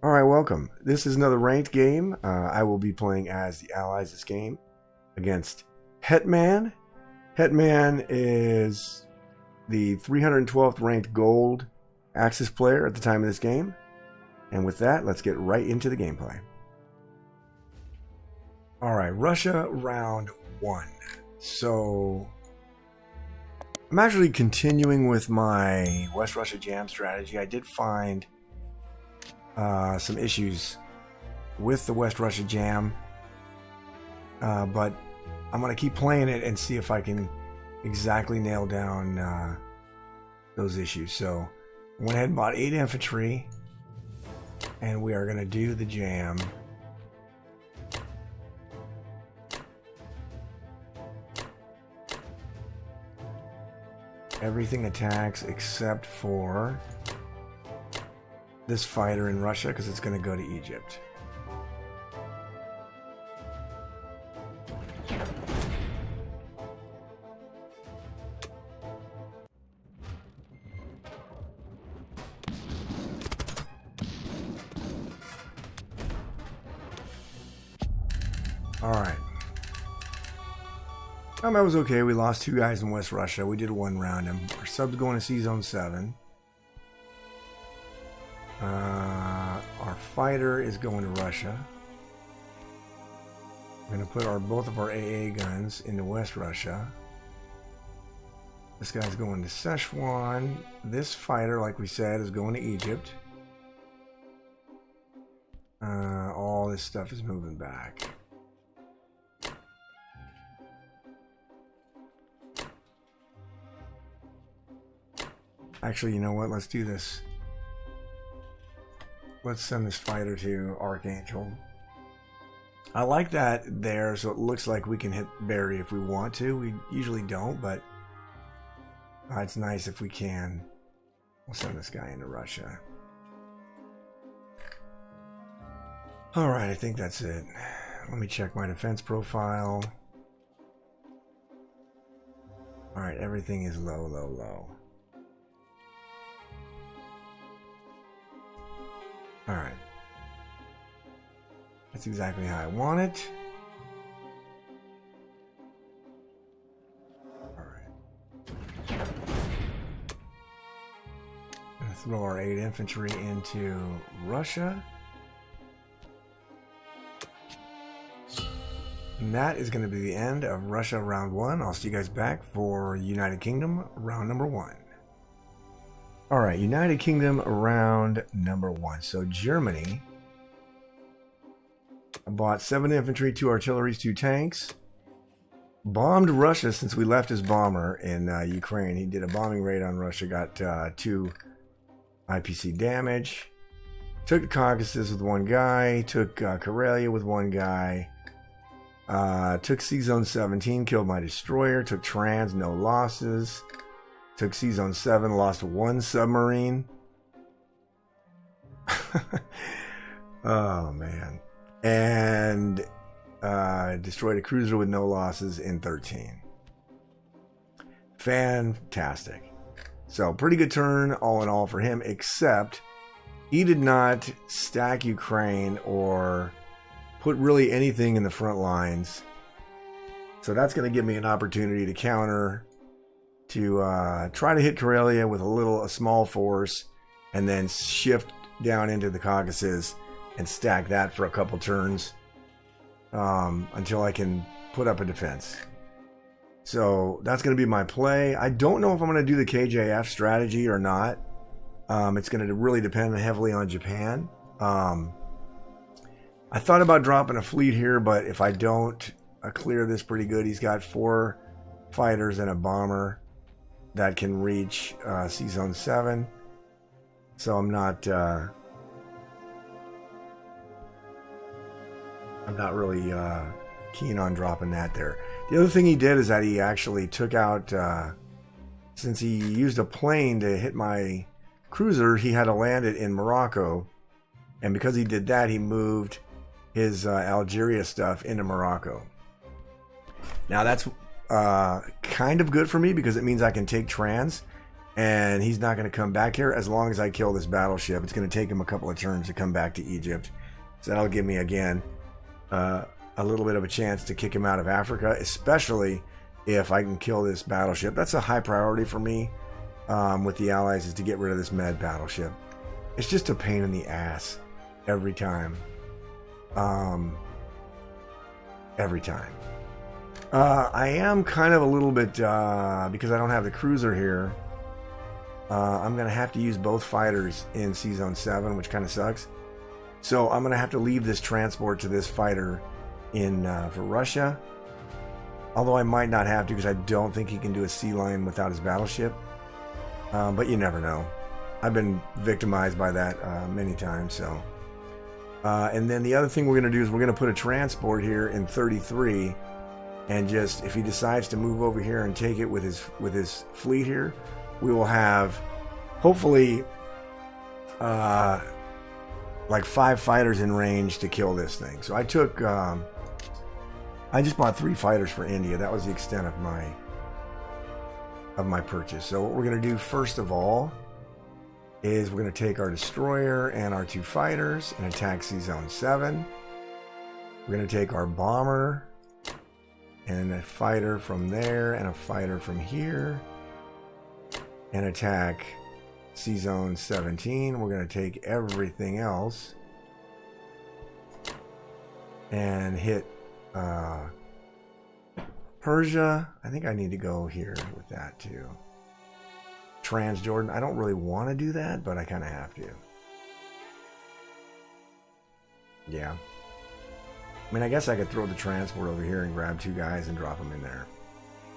Alright, welcome. This is another ranked game. I will be playing as the Allies this game against HETMAN. HETMAN is the 312th ranked gold Axis player at the time of this game. And with that, let's get right into the gameplay. Alright, Russia round 1. So, I'm actually continuing with my West Russia jam strategy. I did find some issues with the West Russia jam, but I'm going to keep playing it and see if I can exactly nail down those issues. So I went ahead and bought 8 infantry, and we are going to do the jam. Everything attacks except for this fighter in Russia, because it's going to go to Egypt. Alright. That was okay. We lost 2 guys in West Russia. We did 1 round him. Our sub's going to C-Zone 7. Our fighter is going to Russia. We're going to put both of our AA guns into West Russia. This guy's going to Szechuan. This fighter, like we said, is going to Egypt. All this stuff is moving back. Actually, you know what? Let's do this. Let's send this fighter to Archangel. I like that there, so it looks like we can hit Barry if we want to. We usually don't, but it's nice if we can. We'll send this guy into Russia. Alright, I think that's it. Let me check my defense profile. Alright, everything is low, low, low. Alright. That's exactly how I want it. Alright. Gonna throw our 8 infantry into Russia. And that is going to be the end of Russia round 1. I'll see you guys back for United Kingdom round number 1. Alright, United Kingdom round number 1. So Germany, I bought 7 infantry, 2 artilleries, 2 tanks. Bombed Russia since we left his bomber in Ukraine. He did a bombing raid on Russia, got 2 IPC damage. Took the Caucasus with 1 guy, took Karelia with 1 guy. Took C-Zone 17, killed my destroyer, took Trans, no losses. Took C-Zone 7, lost 1 submarine. Oh, man. And destroyed a cruiser with no losses in 13. Fantastic. So, pretty good turn all in all for him, except he did not stack Ukraine or put really anything in the front lines. So that's going to give me an opportunity to counter, to try to hit Karelia with a small force, and then shift down into the Caucasus and stack that for a couple turns until I can put up a defense. So that's going to be my play. I don't know if I'm going to do the KJF strategy or not. It's going to really depend heavily on Japan. I thought about dropping a fleet here, but if I don't clear this pretty good, he's got 4 fighters and a bomber that can reach C-Zone 7. So I'm not really keen on dropping that there. The other thing he did is that he actually took out, since he used a plane to hit my cruiser, he had to land it in Morocco. And because he did that, he moved his Algeria stuff into Morocco. Now that's kind of good for me because it means I can take Trans And he's not going to come back here as long as I kill this battleship. It's going to take him a couple of turns to come back to Egypt. So that'll give me, again, a little bit of a chance to kick him out of Africa, especially if I can kill this battleship. That's a high priority for me with the Allies, is to get rid of this Med battleship. It's just a pain in the ass every time. Every time. I am kind of a little bit, because I don't have the cruiser here, I'm going to have to use both fighters in C-Zone 7, which kind of sucks. So I'm going to have to leave this transport to this fighter in for Russia. Although I might not have to, because I don't think he can do a sea line without his battleship. But you never know. I've been victimized by that many times. So, and then the other thing we're going to do is we're going to put a transport here in 33, and just, if he decides to move over here and take it with his fleet here, we will have, hopefully, like 5 fighters in range to kill this thing. So I took, I just bought 3 fighters for India. That was the extent of my purchase. So what we're going to do first of all is we're going to take our destroyer and our 2 fighters and attack C-Zone 7. We're going to take our bomber and a fighter from there and a fighter from here and attack C-Zone 17. We're going to take everything else and hit Persia. I think I need to go here with that too. Transjordan. I don't really want to do that, but I kind of have to. Yeah. I mean, I guess I could throw the transport over here and grab 2 guys and drop them in there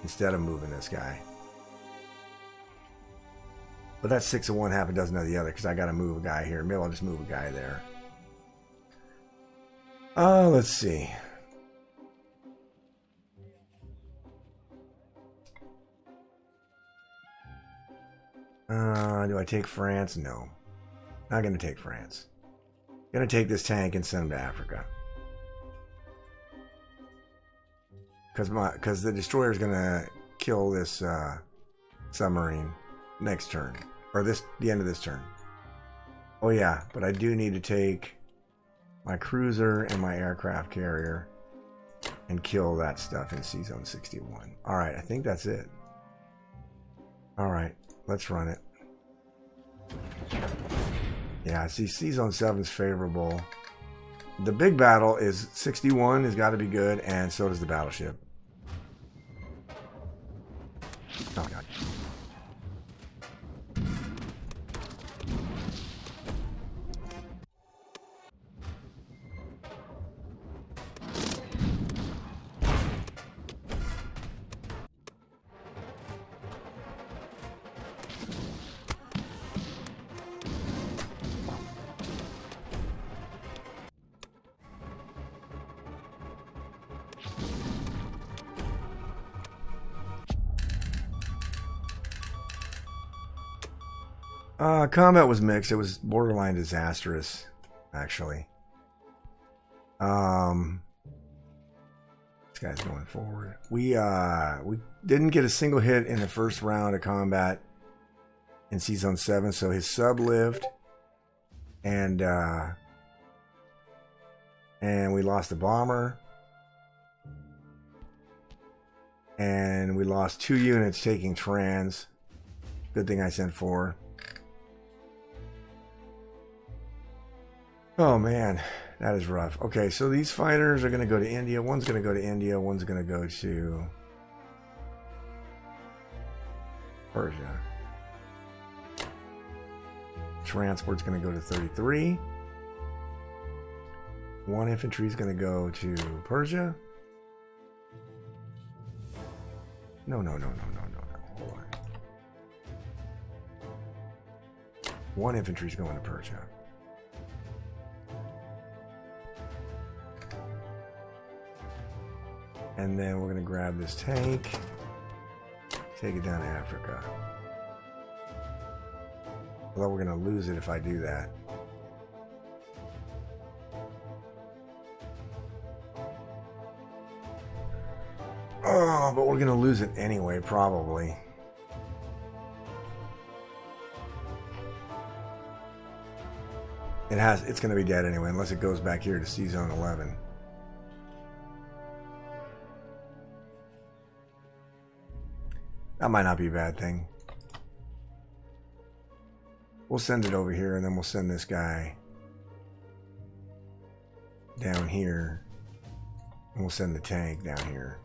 instead of moving this guy. But that's 6 of one, half a dozen of the other, because I got to move a guy here. Maybe I'll just move a guy there. Let's see. Do I take France? No. Not going to take France. Going to take this tank and send him to Africa. Because the destroyer is going to kill this submarine next turn. Or the end of this turn. Oh yeah, but I do need to take my cruiser and my aircraft carrier and kill that stuff in C-Zone 61. Alright, I think that's it. Alright, let's run it. Yeah, see, C-Zone 7 is favorable. The big battle is 61 has got to be good, and so does the battleship. Oh, God. Combat was mixed. It was borderline disastrous, actually. This guy's going forward. We didn't get a single hit in the first round of combat in C-Zone 7, so his sub lived, and we lost the bomber, and we lost 2 units taking trans. Good thing I sent 4. Oh man, that is rough. Okay, so these fighters are going to go to India. One's going to go to India. One's going to go to Persia. Transport's going to go to 33. 1 infantry is going to go to Persia. No. Hold on. 1 infantry is going to Persia. And then we're going to grab this tank, take it down to Africa. Although we're going to lose it if I do that. Oh, but we're going to lose it anyway, probably. It's going to be dead anyway, unless it goes back here to C Zone 11. That might not be a bad thing. We'll send it over here, and then we'll send this guy down here. And we'll send the tank down here.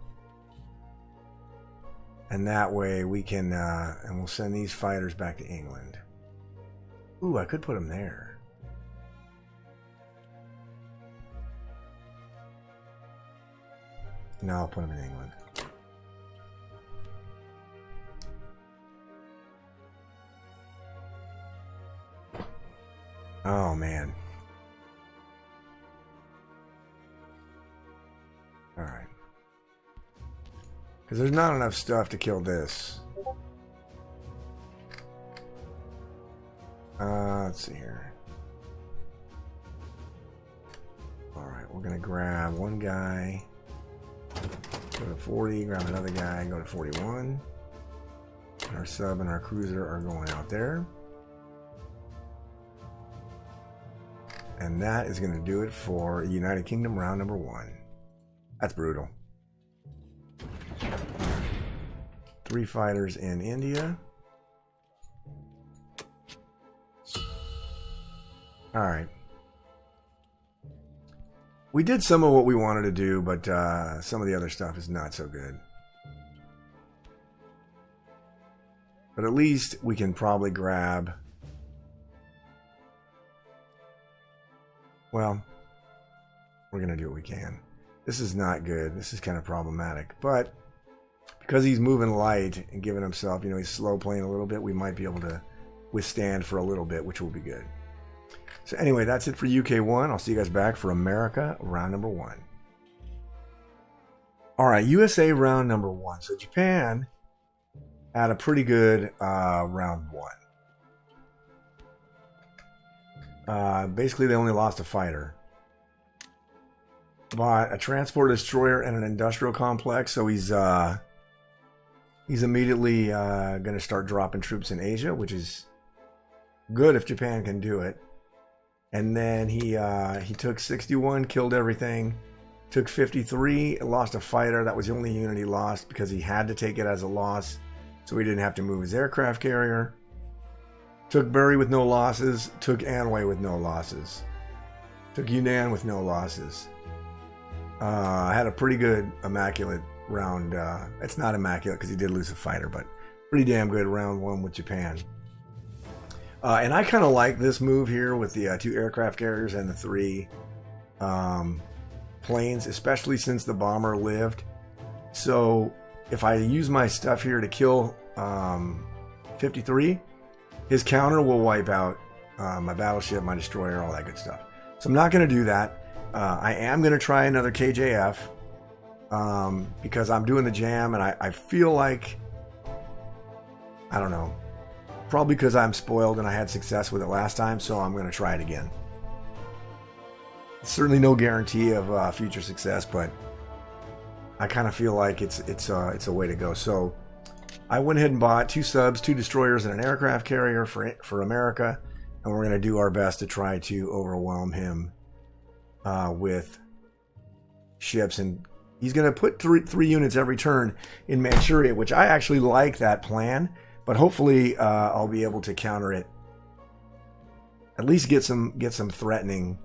And that way we can, and we'll send these fighters back to England. Ooh, I could put them there. No, I'll put them in England. Oh, man. Alright. Because there's not enough stuff to kill this. Let's see here. Alright, we're going to grab one guy. Go to 40, grab another guy, go to 41. Our sub and our cruiser are going out there. And that is going to do it for United Kingdom round number 1. That's brutal. 3 fighters in India. Alright. We did some of what we wanted to do, but some of the other stuff is not so good. But at least we can probably grab... Well, we're going to do what we can. This is not good. This is kind of problematic. But because he's moving light and giving himself, you know, he's slow playing a little bit, we might be able to withstand for a little bit, which will be good. So anyway, that's it for UK1. I'll see you guys back for America round number 1. All right, USA round number 1. So Japan had a pretty good round 1. Basically, they only lost a fighter. But a transport destroyer and an industrial complex, so he's immediately going to start dropping troops in Asia, which is good if Japan can do it. And then he took 61, killed everything. Took 53, lost a fighter. That was the only unit he lost because he had to take it as a loss, so he didn't have to move his aircraft carrier. Took Bury with no losses. Took Anhui with no losses. Took Yunnan with no losses. Had a pretty good immaculate round. It's not immaculate because he did lose a fighter, but pretty damn good round 1 with Japan. And I kind of like this move here with the 2 aircraft carriers and the 3 planes, especially since the bomber lived. So if I use my stuff here to kill 53, his counter will wipe out my battleship, my destroyer, all that good stuff. So I'm not going to do that. I am going to try another KJF because I'm doing the jam, and I feel like, I don't know, probably because I'm spoiled and I had success with it last time, so I'm going to try it again. Certainly no guarantee of future success, but I kind of feel like it's a way to go. So I went ahead and bought 2 subs, 2 destroyers, and an aircraft carrier for America, and we're going to do our best to try to overwhelm him with ships. And he's going to put 3 units every turn in Manchuria, which I actually like that plan, but hopefully I'll be able to counter it. At least get some threatening.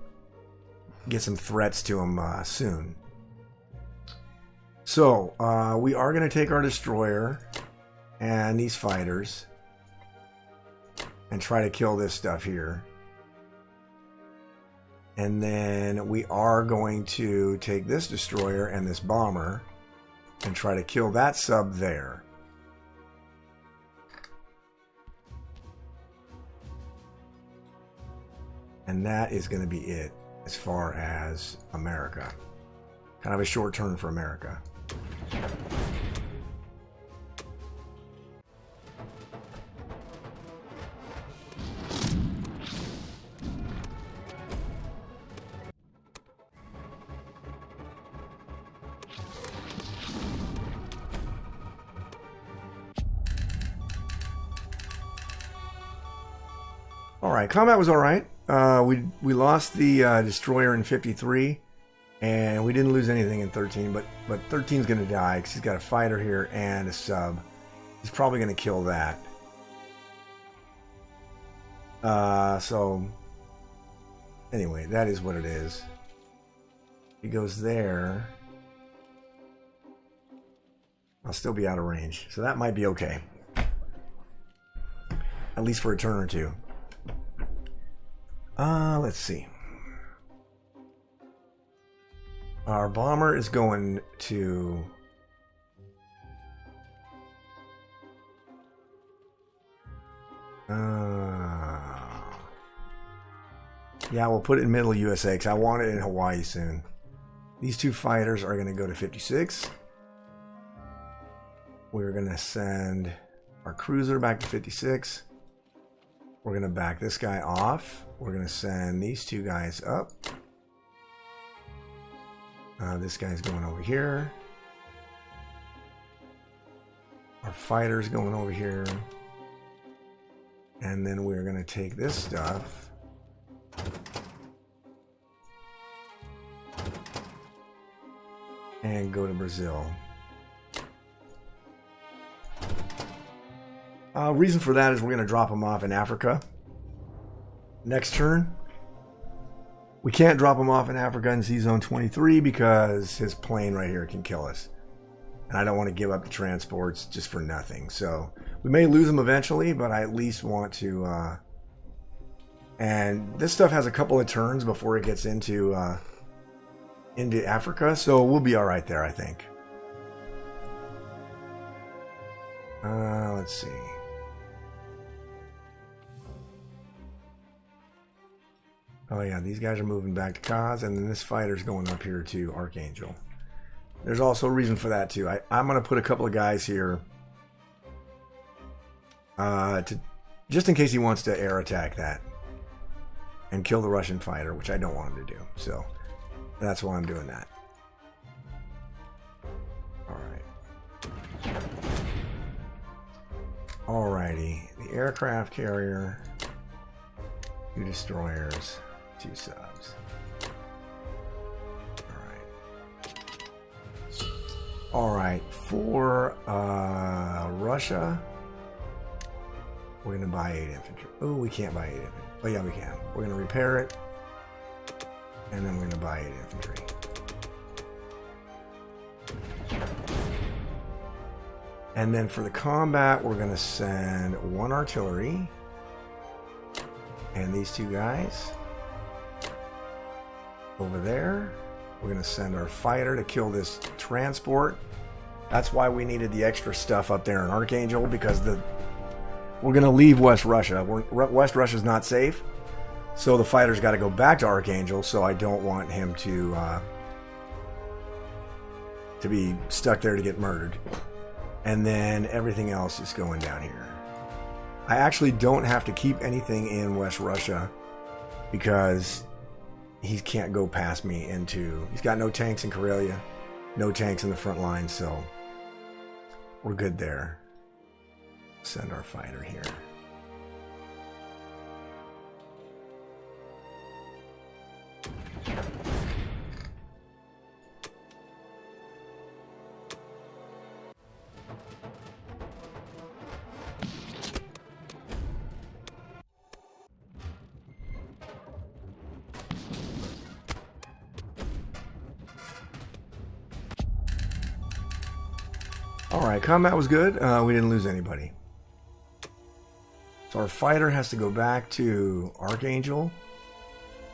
Get some threats to him soon. So we are going to take our destroyer and these fighters and try to kill this stuff here. And then we are going to take this destroyer and this bomber and try to kill that sub there. And that is going to be it as far as America. Kind of a short turn for America. Alright, combat was alright. We lost the destroyer in 53, and we didn't lose anything in 13. But 13's going to die because he's got a fighter here and a sub. He's probably going to kill that. So anyway, that is what it is. He goes there. I'll still be out of range, so that might be okay. At least for a turn or two. Let's see. Our bomber is going to... yeah, we'll put it in middle USA because I want it in Hawaii soon. These two fighters are going to go to 56. We're going to send our cruiser back to 56. We're going to back this guy off. We're going to send these two guys up. This guy's going over here. Our fighter's going over here. And then we're going to take this stuff. And go to Brazil. Reason for that is we're going to drop him off in Africa. Next turn. We can't drop him off in Africa in Z-Zone 23 because his plane right here can kill us. And I don't want to give up the transports just for nothing. So we may lose him eventually, but I at least want to... and this stuff has a couple of turns before it gets into Africa. So we'll be alright there, I think. Let's see. Oh yeah, these guys are moving back to Kaz, and then this fighter's going up here to Archangel. There's also a reason for that too. I'm going to put a couple of guys here to just in case he wants to air attack that and kill the Russian fighter, which I don't want him to do. So that's why I'm doing that. Alright. Alrighty. The aircraft carrier, 2 destroyers, 2 subs. Alright, for Russia, we're going to buy 8 infantry. Oh, we can't buy 8 infantry. Oh yeah, we can. We're going to repair it, and then we're going to buy 8 infantry. And then for the combat, we're going to send 1 artillery, and these 2 guys over there. We're going to send our fighter to kill this transport. That's why we needed the extra stuff up there in Archangel, because we're going to leave West Russia. West Russia's not safe, so the fighter's got to go back to Archangel, so I don't want him to be stuck there to get murdered. And then everything else is going down here. I actually don't have to keep anything in West Russia because he can't go past me into... He's got no tanks in Karelia, no tanks in the front line, so we're good there. Send our fighter here. Alright, combat was good. We didn't lose anybody. So our fighter has to go back to Archangel.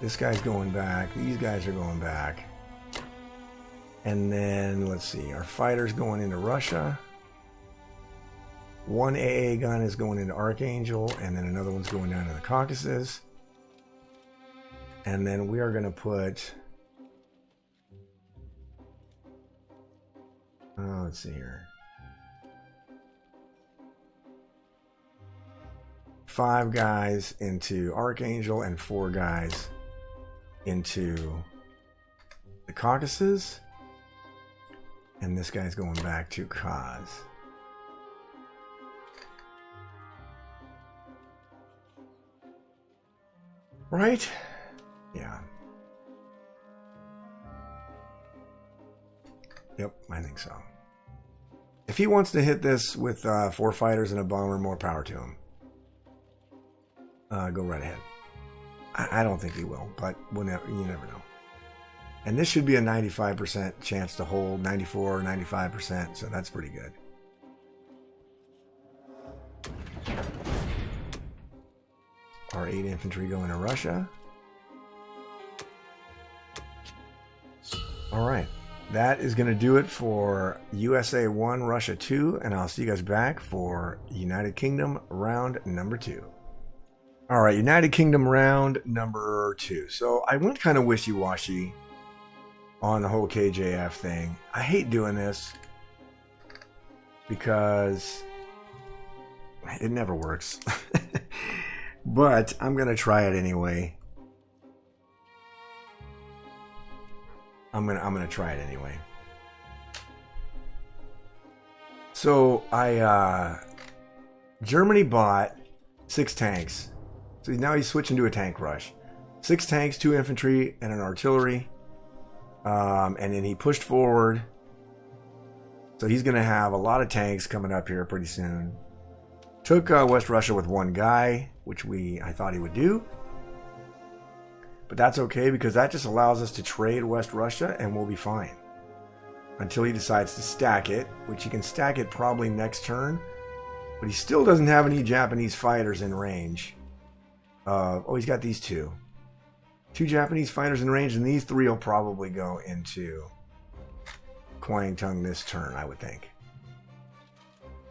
This guy's going back. These guys are going back. And then, let's see. Our fighter's going into Russia. 1 AA gun is going into Archangel. And then another one's going down to the Caucasus. And then we are going to put... let's see here. 5 guys into Archangel and 4 guys into the Caucasus. And this guy's going back to Kaz. Right? Yeah. Yep, I think so. If he wants to hit this with 4 fighters and a bomber, more power to him. Go right ahead. I don't think he will, but you never know. And this should be a 95% chance to hold, 94 or 95%, so that's pretty good. Our 8 infantry going to Russia. All right. That is going to do it for USA 1, Russia 2, and I'll see you guys back for United Kingdom round number 2. All right, United Kingdom round number 2. So I went kind of wishy-washy on the whole KJF thing. I hate doing this because it never works. But I'm going to try it anyway. I'm gonna try it anyway. So Germany bought 6 tanks. So now he's switching to a tank rush. 6 tanks, 2 infantry, and an artillery. And then he pushed forward. So he's gonna have a lot of tanks coming up here pretty soon. Took West Russia with 1 guy, which I thought he would do. But that's okay because that just allows us to trade West Russia and we'll be fine. Until he decides to stack it, which he can stack it probably next turn. But he still doesn't have any Japanese fighters in range. Oh, he's got these 2. 2 Japanese fighters in range, and these 3 will probably go into Kwangtung this turn, I would think.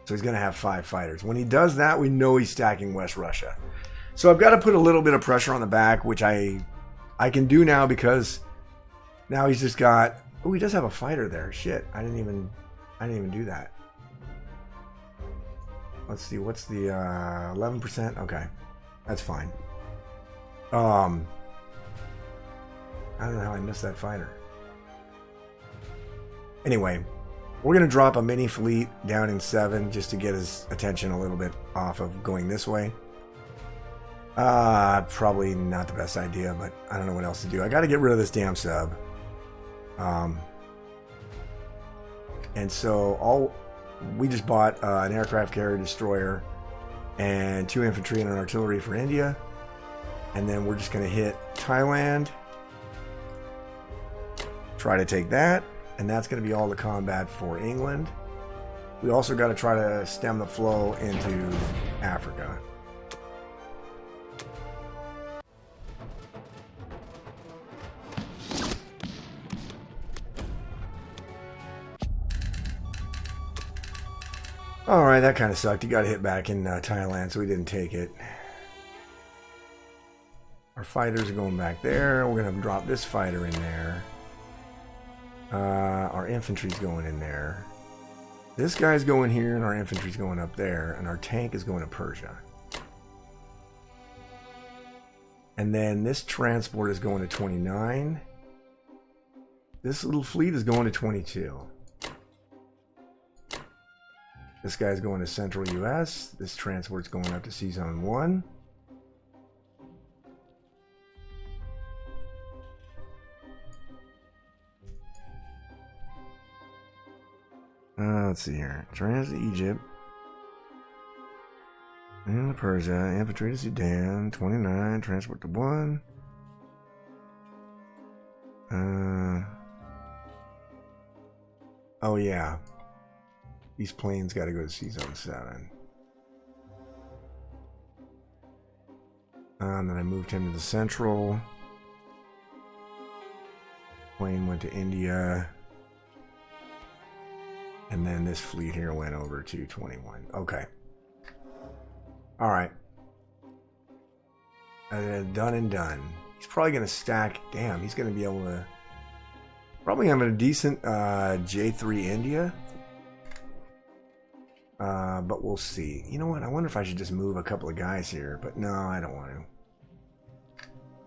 So he's going to have 5 fighters. When he does that, we know he's stacking West Russia. So I've got to put a little bit of pressure on the back, which I can do now because now he's just got... Oh, he does have a fighter there. Shit, I didn't even do that. Let's see, what's the 11%? Okay, that's fine. I don't know how I missed that fighter. Anyway, we're going to drop a mini fleet down in 7 just to get his attention a little bit off of going this way. Probably not the best idea, but I don't know what else to do. I got to get rid of this damn sub. And so we just bought an aircraft carrier destroyer and 2 infantry and an artillery for India. And then we're just going to hit Thailand. Try to take that. And that's going to be all the combat for England. We also got to try to stem the flow into Africa. Alright, that kind of sucked. He got hit back in Thailand, so we didn't take it. Our fighters are going back there. We're going to drop this fighter in there. Our infantry's going in there. This guy's going here, and our infantry's going up there, and our tank is going to Persia. And then this transport is going to 29. This little fleet is going to 22. This guy's going to Central US. This transport's going up to C-Zone 1. Let's see here. Transit Egypt. And Persia. Infantry to Sudan. 29. Transport to 1. Oh, yeah. These planes got to go to C-Zone 7. And then I moved him to the Central. Plane went to India. And then this fleet here went over to 21. Okay. Alright. Done and done. He's probably going to stack... Damn, he's going to be able to... Probably have a decent J3 India. But we'll see. You know what? I wonder if I should just move a couple of guys here. But no, I don't want to.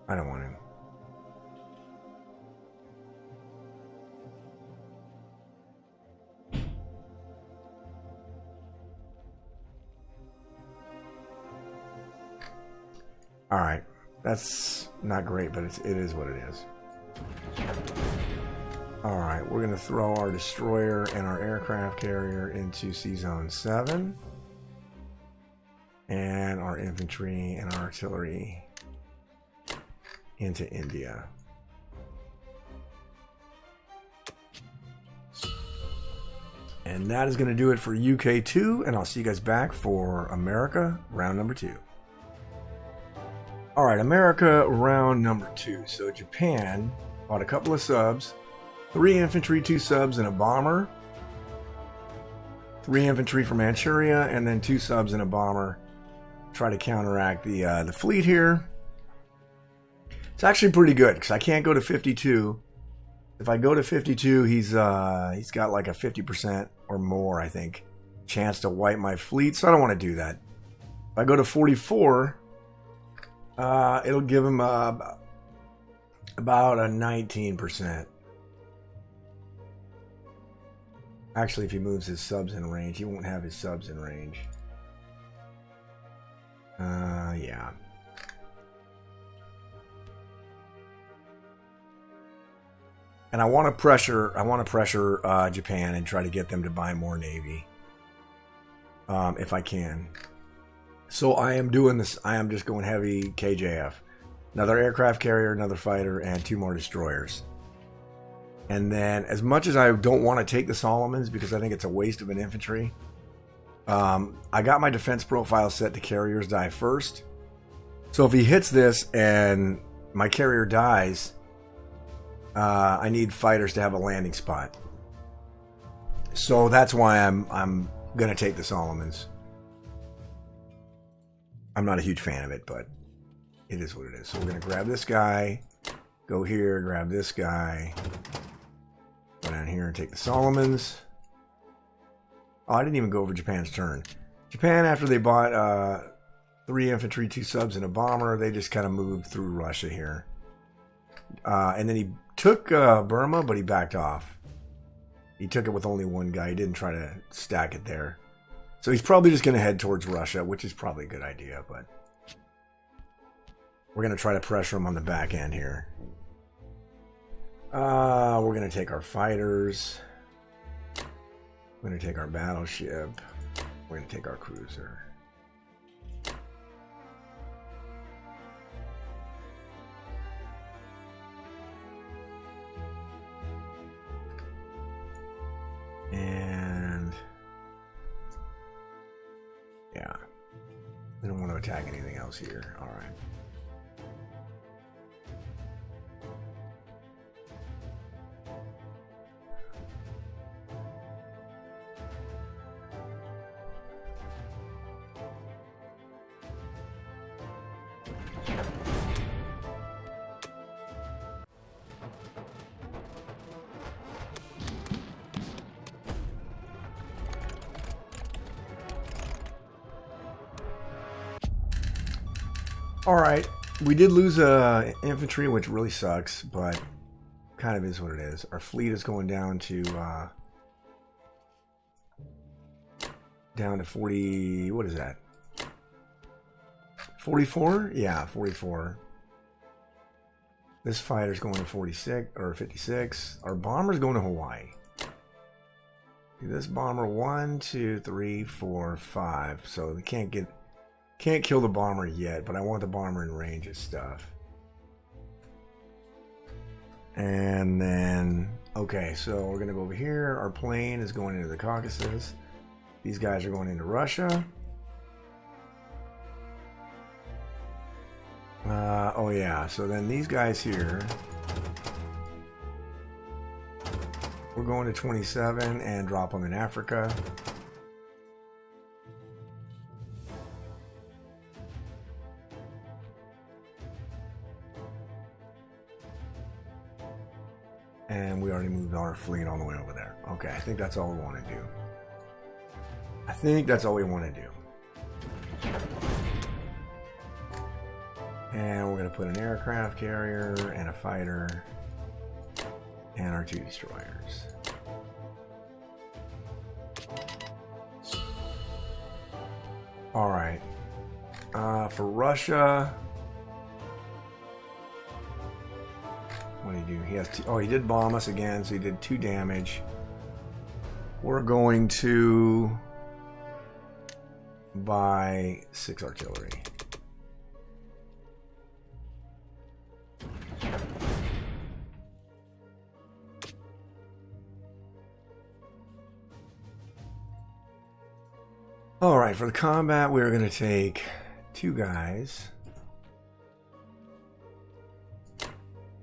I don't want to. Alright. That's not great, but it is what it is. Alright, we're going to throw our destroyer and our aircraft carrier into C-Zone 7. And our infantry and our artillery into India. And that is going to do it for UK 2, and I'll see you guys back for America, round number 2. Alright, America, round number 2. So Japan bought a couple of subs, 3 infantry, 2 subs, and a bomber. 3 infantry from Manchuria, and then 2 subs and a bomber. Try to counteract the fleet here. It's actually pretty good, because I can't go to 52. If I go to 52, he's got like a 50% or more, I think, chance to wipe my fleet, so I don't want to do that. If I go to 44, it'll give him about a 19%. Actually, if he moves his subs in range, he won't have his subs in range. Yeah. And I want to pressure Japan and try to get them to buy more Navy. If I can. So I am doing this. I am just going heavy KJF. Another aircraft carrier, another fighter, and 2 more destroyers. And then, as much as I don't want to take the Solomons because I think it's a waste of an infantry, I got my defense profile set to carriers die first. So if he hits this and my carrier dies, I need fighters to have a landing spot. So that's why I'm gonna take the Solomons. I'm not a huge fan of it, but it is what it is. So we're gonna grab this guy, go here, grab this guy, go down here and take the Solomons. Oh, I didn't even go over Japan's turn. Japan, after they bought 3 infantry, 2 subs, and a bomber, they just kind of moved through Russia here. And then he took Burma, but he backed off. He took it with only 1 guy. He didn't try to stack it there. So he's probably just going to head towards Russia, which is probably a good idea, but we're going to try to pressure him on the back end here. We're going to take our fighters. We're going to take our battleship. We're going to take our cruiser. And yeah, we don't want to attack anything else here. All right. Alright, we did lose infantry, which really sucks, but kind of is what it is. Our fleet is going down to 40, what is that? 44? Yeah, 44. This fighter's going to 46, or 56. Our bomber's going to Hawaii. This bomber, 1, 2, 3, 4, 5. So we can't kill the bomber yet, but I want the bomber in range of stuff. And then, okay, so we're going to go over here. Our plane is going into the Caucasus. These guys are going into Russia. Oh yeah, so then these guys here, we're going to 27 and drop them in Africa. And we already moved our fleet all the way over there. Okay, I think that's all we want to do. I think that's all we want to do. And we're going to put an aircraft carrier and a fighter and our 2 destroyers. Alright. For Russia, What did he do? He has two, oh, he did bomb us again, so he did 2 damage. We're going to buy 6 artillery. All right, for the combat, we're going to take 2 guys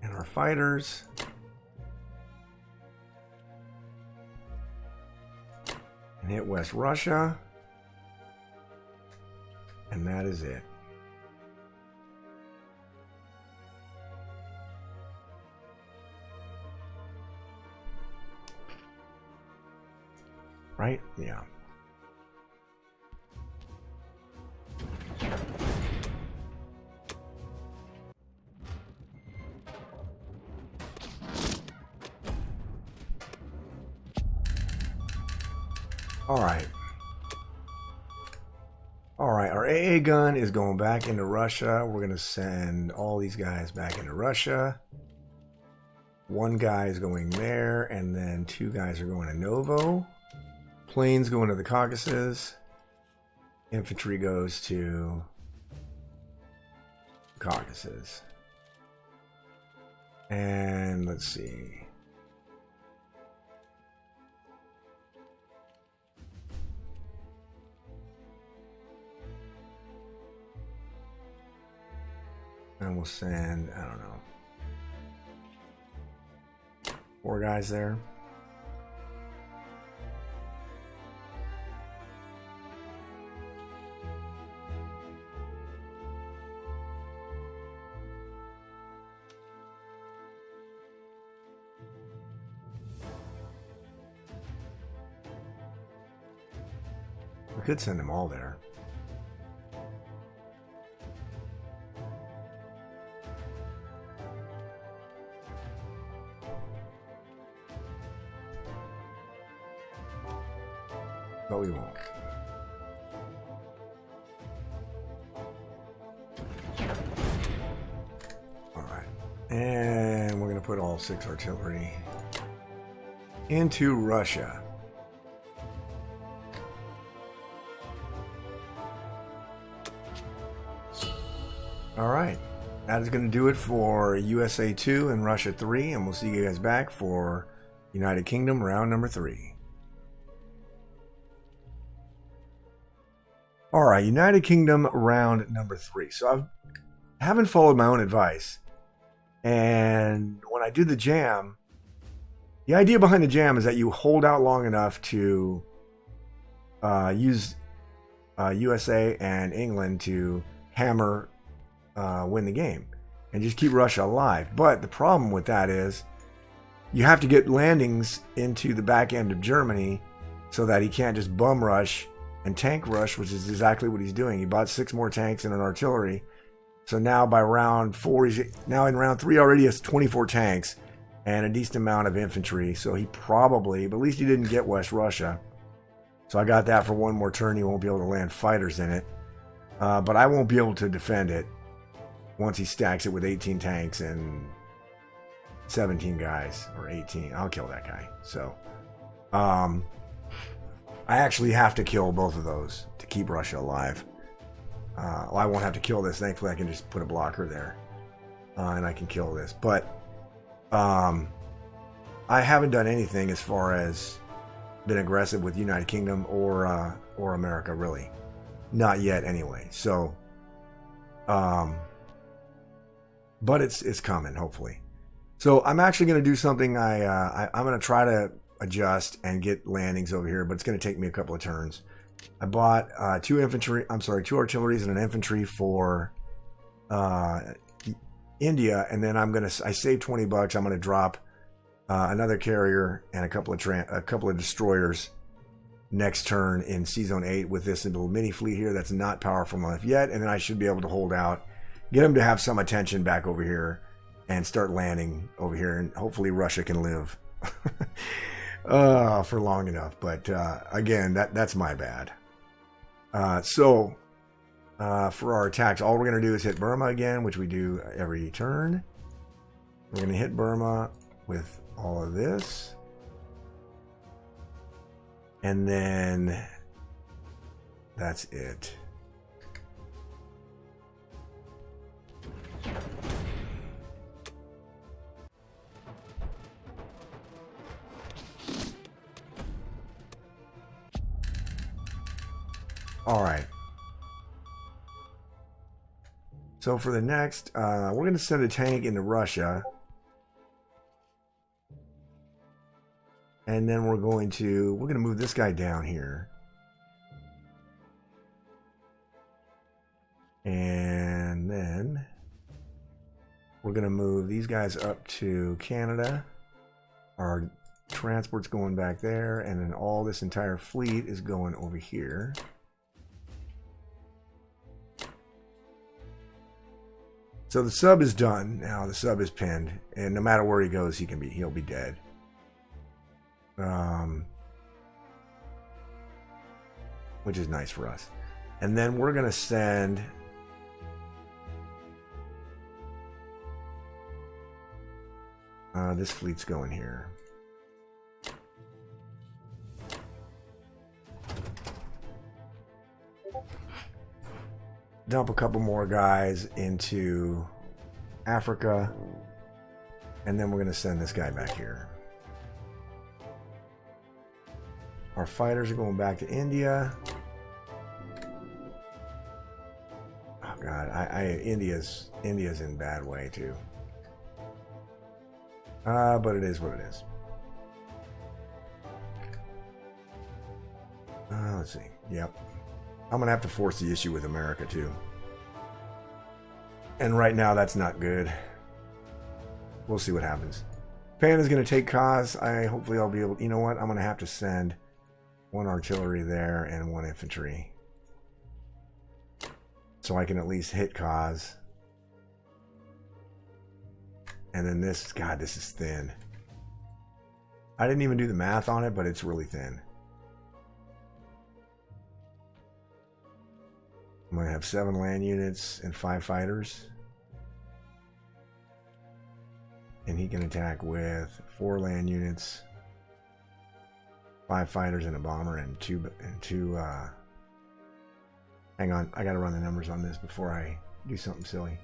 and our fighters. And hit West Russia. And that is it. Right? Yeah. Alright. Alright, our AA gun is going back into Russia. We're going to send all these guys back into Russia. 1 guy is going there, and then 2 guys are going to Novo. Planes going to the Caucasus. Infantry goes to Caucasus. And let's see. And we'll send, I don't know, 4 guys there. We could send them all there. But we won't. Alright. And we're going to put all 6 artillery into Russia. Alright. That is going to do it for USA 2 and Russia 3. And we'll see you guys back for United Kingdom round number 3. Alright, United Kingdom round number 3. So I haven't followed my own advice. And when I do the jam, the idea behind the jam is that you hold out long enough to use USA and England to hammer win the game. And just keep Russia alive. But the problem with that is you have to get landings into the back end of Germany so that he can't just bum rush and tank rush, which is exactly what he's doing. He bought 6 more tanks and an artillery. So now by round 4, now in round 3 already has 24 tanks and a decent amount of infantry. So he probably, but at least he didn't get West Russia. So I got that for 1 more turn. He won't be able to land fighters in it. But I won't be able to defend it once he stacks it with 18 tanks and 17 guys, or 18. I'll kill that guy. So, I actually have to kill both of those to keep Russia alive. Well, I won't have to kill this. Thankfully, I can just put a blocker there. And I can kill this. But I haven't done anything as far as been aggressive with United Kingdom or America, really. Not yet, anyway. So, but it's coming, hopefully. So I'm actually going to do something. I'm going to try to adjust and get landings over here, but it's going to take me a couple of turns. I bought 2 artilleries and an infantry for India, and then I saved $20. I'm going to drop another carrier and a couple of destroyers next turn in Sea Zone 8 with this little mini fleet here that's not powerful enough yet, and then I should be able to hold out, get them to have some attention back over here, and start landing over here, and hopefully Russia can live for long enough. But again, that's my bad. So for our attacks, all we're going to do is hit Burma again, which we do every turn. We're going to hit Burma with all of this. And then that's it. All right. So for the next, we're going to send a tank into Russia. And then we're going to move this guy down here. And then we're going to move these guys up to Canada. Our transport's going back there. And then all this entire fleet is going over here. So the sub is done. Now the sub is pinned. And no matter where he goes, he'll be dead. Which is nice for us. And then we're going to send this fleet's going here. Dump a couple more guys into Africa. And then we're going to send this guy back here. Our fighters are going back to India. Oh God, India's in bad way too. But it is what it is. Let's see. Yep. I'm gonna have to force the issue with America too. And right now that's not good. We'll see what happens. Japan is gonna take Kaz. Hopefully I'll be able. You know what? I'm gonna have to send one artillery there and one infantry. So I can at least hit Kaz. And then this, God, this is thin. I didn't even do the math on it, but it's really thin. I'm going to have 7 land units and 5 fighters. And he can attack with 4 land units, 5 fighters and a bomber and two hang on, I gotta run the numbers on this before I do something silly.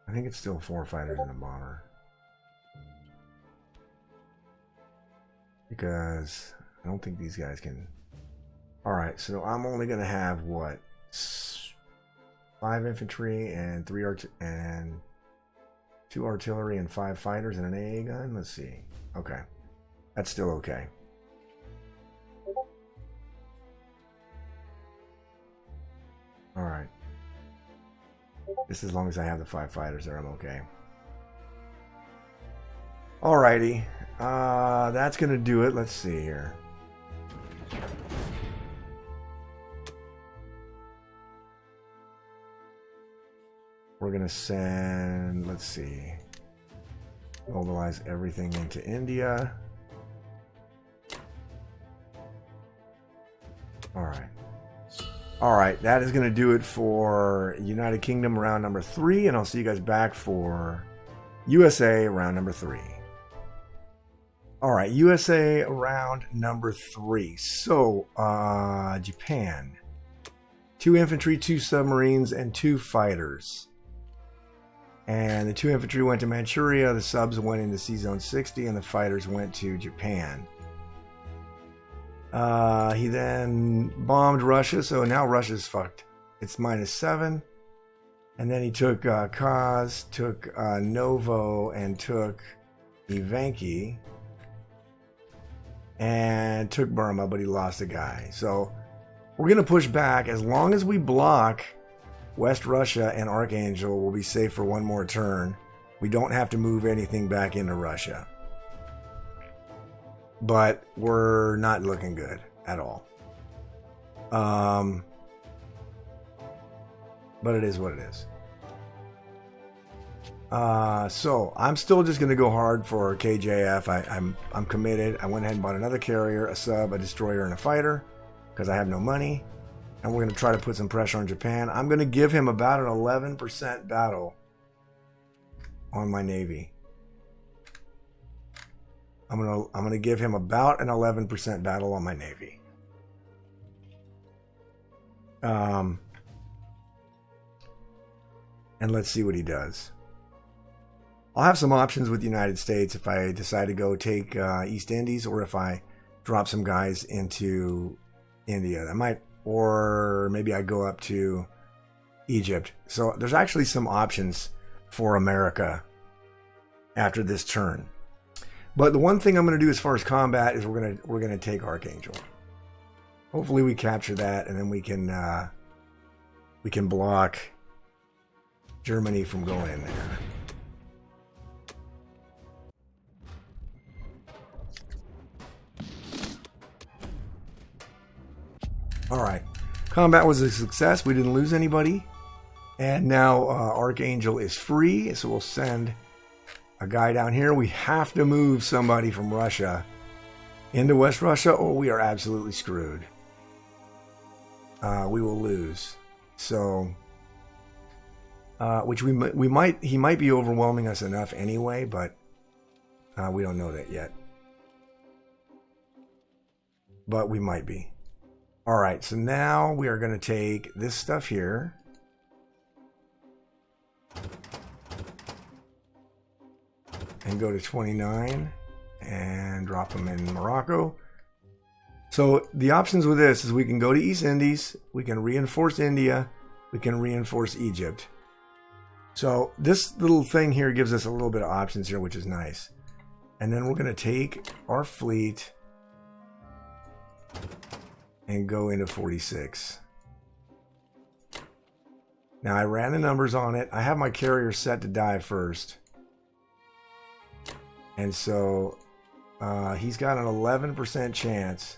I think it's still 4 fighters and a bomber. Because I don't think these guys can... Alright, so I'm only going to have, what? 5 infantry and 2 artillery and 5 fighters and an AA gun? Let's see. Okay. That's still okay. Alright. Just as long as I have the 5 fighters there, I'm okay. Alrighty. That's going to do it. Let's see here. We're going to send, let's see, mobilize everything into India. Alright. Alright, that is going to do it for United Kingdom round number 3, and I'll see you guys back for USA round number 3. Alright, USA round number 3. So, Japan. 2 infantry, 2 submarines, and 2 fighters. And the 2 infantry went to Manchuria, the subs went into Sea Zone 60, and the fighters went to Japan. He then bombed Russia, so now Russia's fucked. It's -7. And then he took Kaz, took Novo, and took Ivanki, and took Burma, but he lost a guy. So we're going to push back. As long as we block West Russia and Archangel, we'll be safe for one more turn. We don't have to move anything back into Russia. But we're not looking good at all. But it is what it is. So I'm still just going to go hard for KJF. I'm committed. I went ahead and bought another carrier, a sub, a destroyer, and a fighter because I have no money. And we're going to try to put some pressure on Japan. I'm going to give him about an 11% battle on my Navy. I'm going to give him about an 11% battle on my Navy. And let's see what he does. I'll have some options with the United States if I decide to go take East Indies, or if I drop some guys into India. I might, or maybe I go up to Egypt. So there's actually some options for America after this turn. But the one thing I'm going to do as far as combat is we're going to take Archangel. Hopefully we capture that, and then we can block Germany from going in there. All right, combat was a success. We didn't lose anybody, and now Archangel is free. So we'll send a guy down here. We have to move somebody from Russia into West Russia, or we are absolutely screwed. We will lose. So, which he might be overwhelming us enough anyway, but we don't know that yet. But we might be. All right, so now we are going to take this stuff here. And go to 29 and drop them in Morocco. So the options with this is we can go to East Indies, we can reinforce India, we can reinforce Egypt. So this little thing here gives us a little bit of options here, which is nice. And then we're going to take our fleet and go into 46. Now I ran the numbers on it. I have my carrier set to die first. And so he's got an 11% chance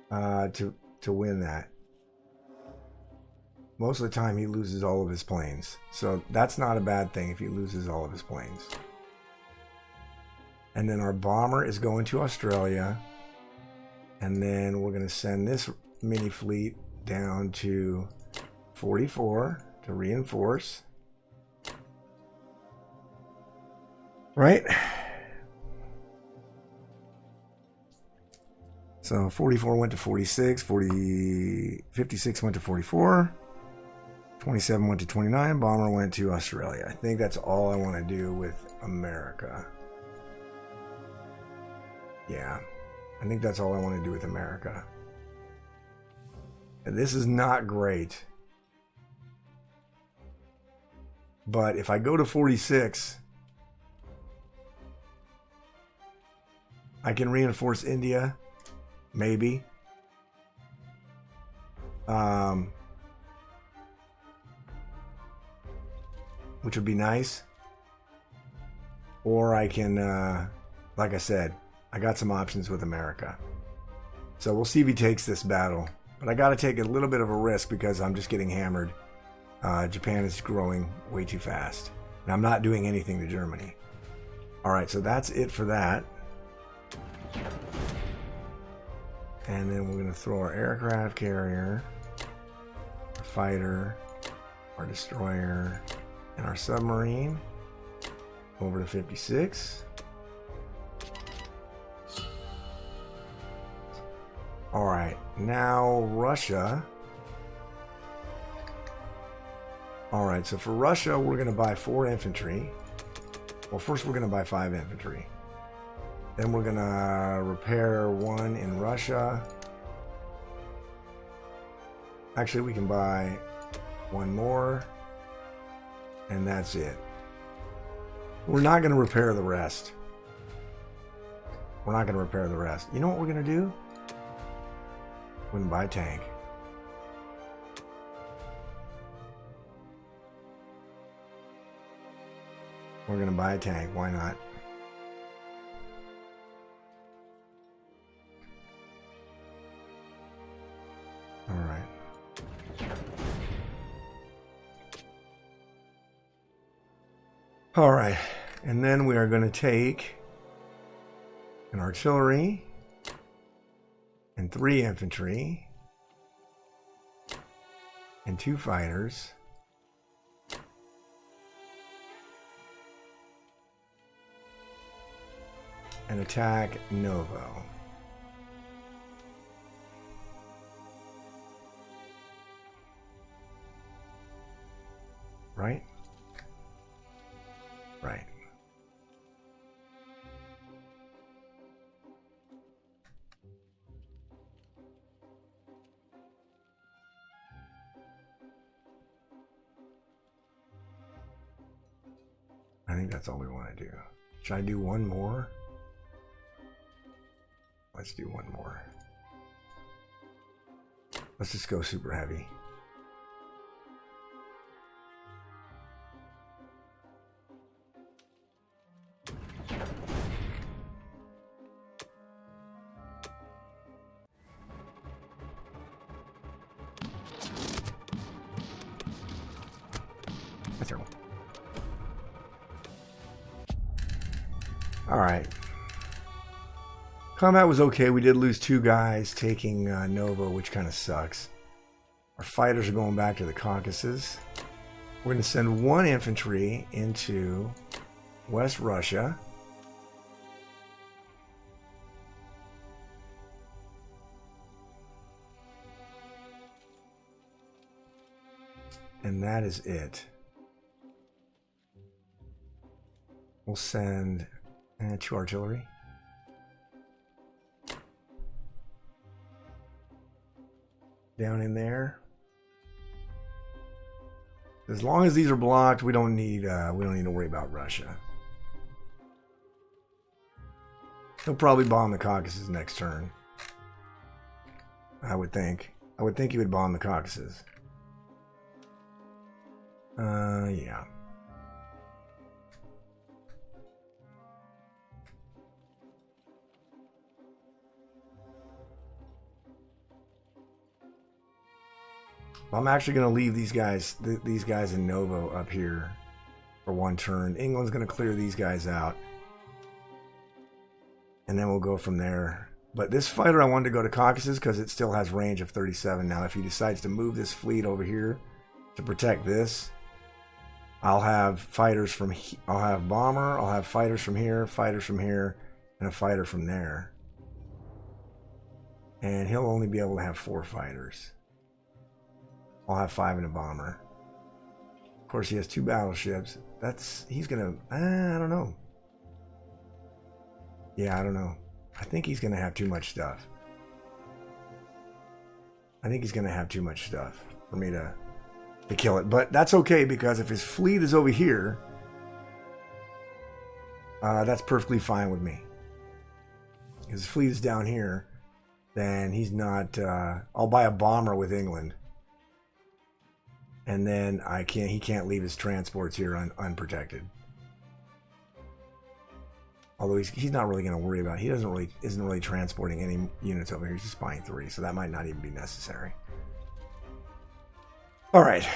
to win that. Most of the time he loses all of his planes. So that's not a bad thing if he loses all of his planes. And then our bomber is going to Australia. And then we're going to send this mini fleet down to 44 to reinforce. Right? So 44 went to 46, 56 went to 44, 27 went to 29, bomber went to Australia. I think that's all I want to do with America. Yeah, I think that's all I want to do with America. And this is not great. But if I go to 46, I can reinforce India, maybe. Which would be nice. Or I can, like I said, I got some options with America. So we'll see if he takes this battle. But I got to take a little bit of a risk because I'm just getting hammered. Japan is growing way too fast. And I'm not doing anything to Germany. All right, so that's it for that. And then we're going to throw our aircraft carrier, our fighter, our destroyer, and our submarine over to 56. All right, now Russia. All right, so for Russia, we're going to buy 4 infantry. Well, first we're going to buy 5 infantry. Then we're going to repair 1 in Russia. Actually, we can buy one more, and that's it. We're not going to repair the rest. We're not going to repair the rest. You know what we're going to do? We're going to buy a tank. We're going to buy a tank. Why not? All right. All right. And then we are going to take an artillery and 3 infantry and 2 fighters and attack Novo. Right? Right. I think that's all we want to do. Should I do one more? Let's do one more. Let's just go super heavy. That's terrible. All right. Combat was okay. We did lose 2 guys taking Novo, which kind of sucks. Our fighters are going back to the Caucasus. We're going to send 1 infantry into West Russia. And that is it. We'll send 2 artillery. Down in there. As long as these are blocked, we don't need to worry about Russia. He'll probably bomb the Caucasus next turn. I would think. I would think he would bomb the Caucasus. Yeah. I'm actually going to leave these guys in Novo up here for 1 turn. England's going to clear these guys out. And then we'll go from there. But this fighter, I wanted to go to Caucasus because it still has range of 37. Now, if he decides to move this fleet over here to protect this, I'll have fighters from... I'll have bomber, I'll have fighters from here, and a fighter from there. And he'll only be able to have 4 fighters. I'll have 5 in a bomber. Of course, he has 2 battleships. He's gonna... I don't know. Yeah, I don't know. I think he's gonna have too much stuff. I think he's gonna have too much stuff for me to kill it. But that's okay, because if his fleet is over here, that's perfectly fine with me. If his fleet is down here, then he's not... I'll buy a bomber with England. And then he can't leave his transports here unprotected. Although he's not really going to worry about it. He isn't really transporting any units over here. He's just buying 3, so that might not even be necessary. All right.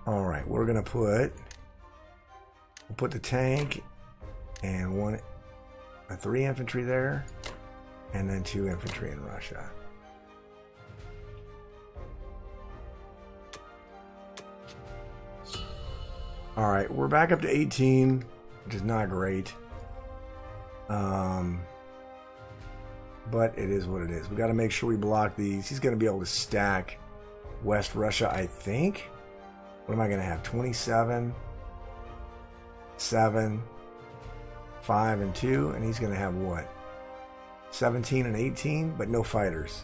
All right, we'll put the tank and 3 infantry there, and then 2 infantry in Russia. All right, we're back up to 18, which is not great. But it is what it is. We got to make sure we block these. He's going to be able to stack West Russia, I think. What am I going to have? 27, 7, 5, and 2. And he's going to have what? 17 and 18, but no fighters.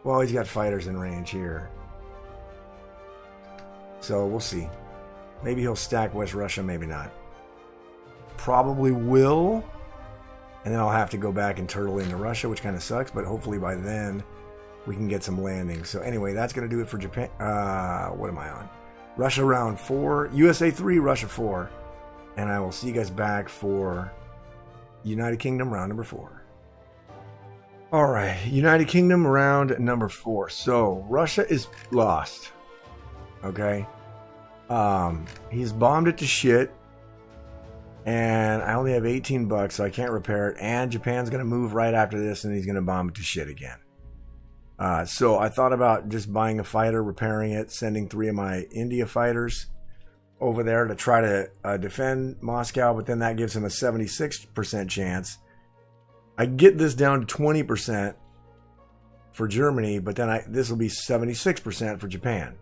Well, he's got fighters in range here. So we'll see. Maybe he'll stack West Russia, maybe not. Probably will. And then I'll have to go back and turtle into Russia, which kind of sucks, but hopefully by then we can get some landings. So anyway, that's going to do it for Japan. What am I on? Russia round 4, USA 3, Russia 4. And I will see you guys back for United Kingdom round number 4. All right, United Kingdom round number 4. So Russia is lost. Okay. He's bombed it to shit. And I only have 18 bucks, so I can't repair it. And Japan's going to move right after this, and he's going to bomb it to shit again. So I thought about just buying a fighter, repairing it, sending 3 of my India fighters over there to try to defend Moscow, but then that gives him a 76% chance. I get this down to 20% for Germany, but then this will be 76% for Japan.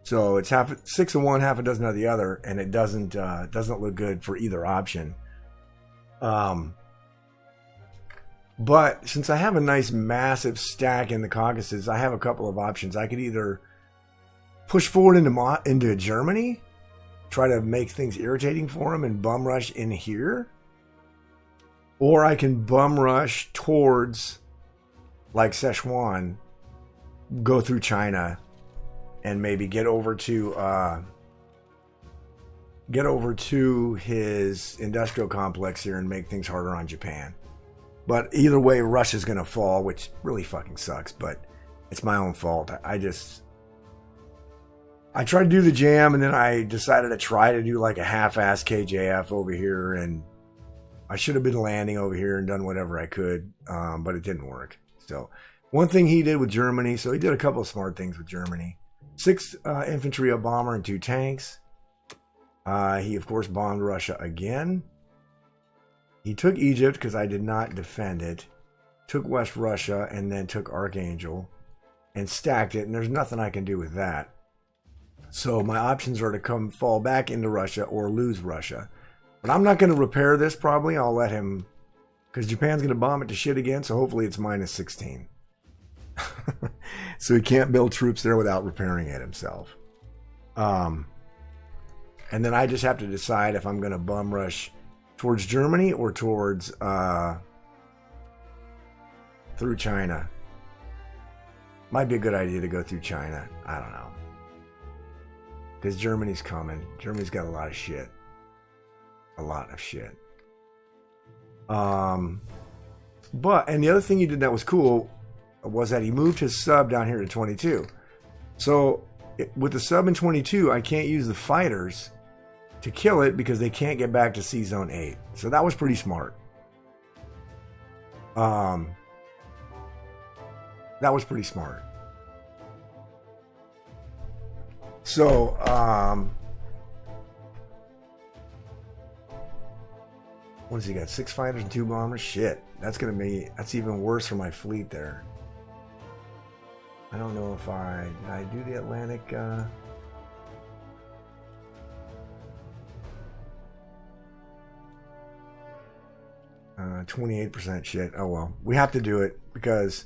So it's 6 of one, half a dozen of the other, and it doesn't look good for either option. But since I have a nice massive stack in the Caucasus, I have a couple of options. I could either push forward into Germany, try to make things irritating for him and bum rush in here, or I can bum rush towards like Sichuan, go through China, and maybe get over to his industrial complex here and make things harder on Japan. But either way, Russia's going to fall, which really fucking sucks, but it's my own fault. I tried to do the jam, and then I decided to try to do like a half-ass KJF over here, and I should have been landing over here and done whatever I could, but it didn't work. So one thing he did with Germany, so he did a couple of smart things with Germany. 6 infantry, a bomber, and 2 tanks. He, of course, bombed Russia again. He took Egypt because I did not defend it. Took West Russia and then took Archangel and stacked it. And there's nothing I can do with that. So my options are to fall back into Russia or lose Russia. But I'm not going to repair this probably. I'll let him, because Japan's going to bomb it to shit again. So hopefully it's minus 16. So he can't build troops there without repairing it himself. And then I just have to decide if I'm going to bum rush towards Germany or towards through China. Might be a good idea to go through China. I don't know. Because Germany's coming. Germany's got a lot of shit. A lot of shit. And the other thing he did that was cool was that he moved his sub down here to 22. So with the sub in 22, I can't use the fighters to kill it because they can't get back to Sea Zone 8. So that was pretty smart. That was pretty smart. So, what has he got? 6 fighters and 2 bombers? Shit. That's even worse for my fleet there. I don't know if did I do the Atlantic, 28% shit. Oh well. We have to do it because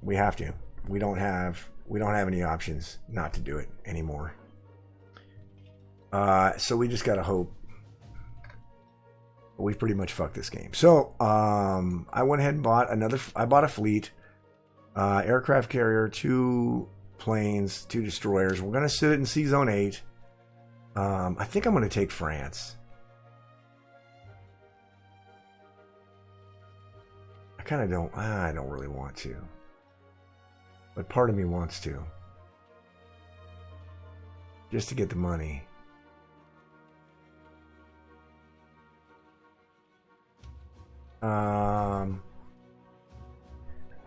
we have to. We don't have any options not to do it anymore. So we just gotta hope. We've pretty much fucked this game. So I went ahead and bought a fleet. Aircraft carrier, 2 planes, 2 destroyers. We're gonna sit it in Sea Zone 8. I think I'm gonna take France. I don't really want to. But part of me wants to. Just to get the money.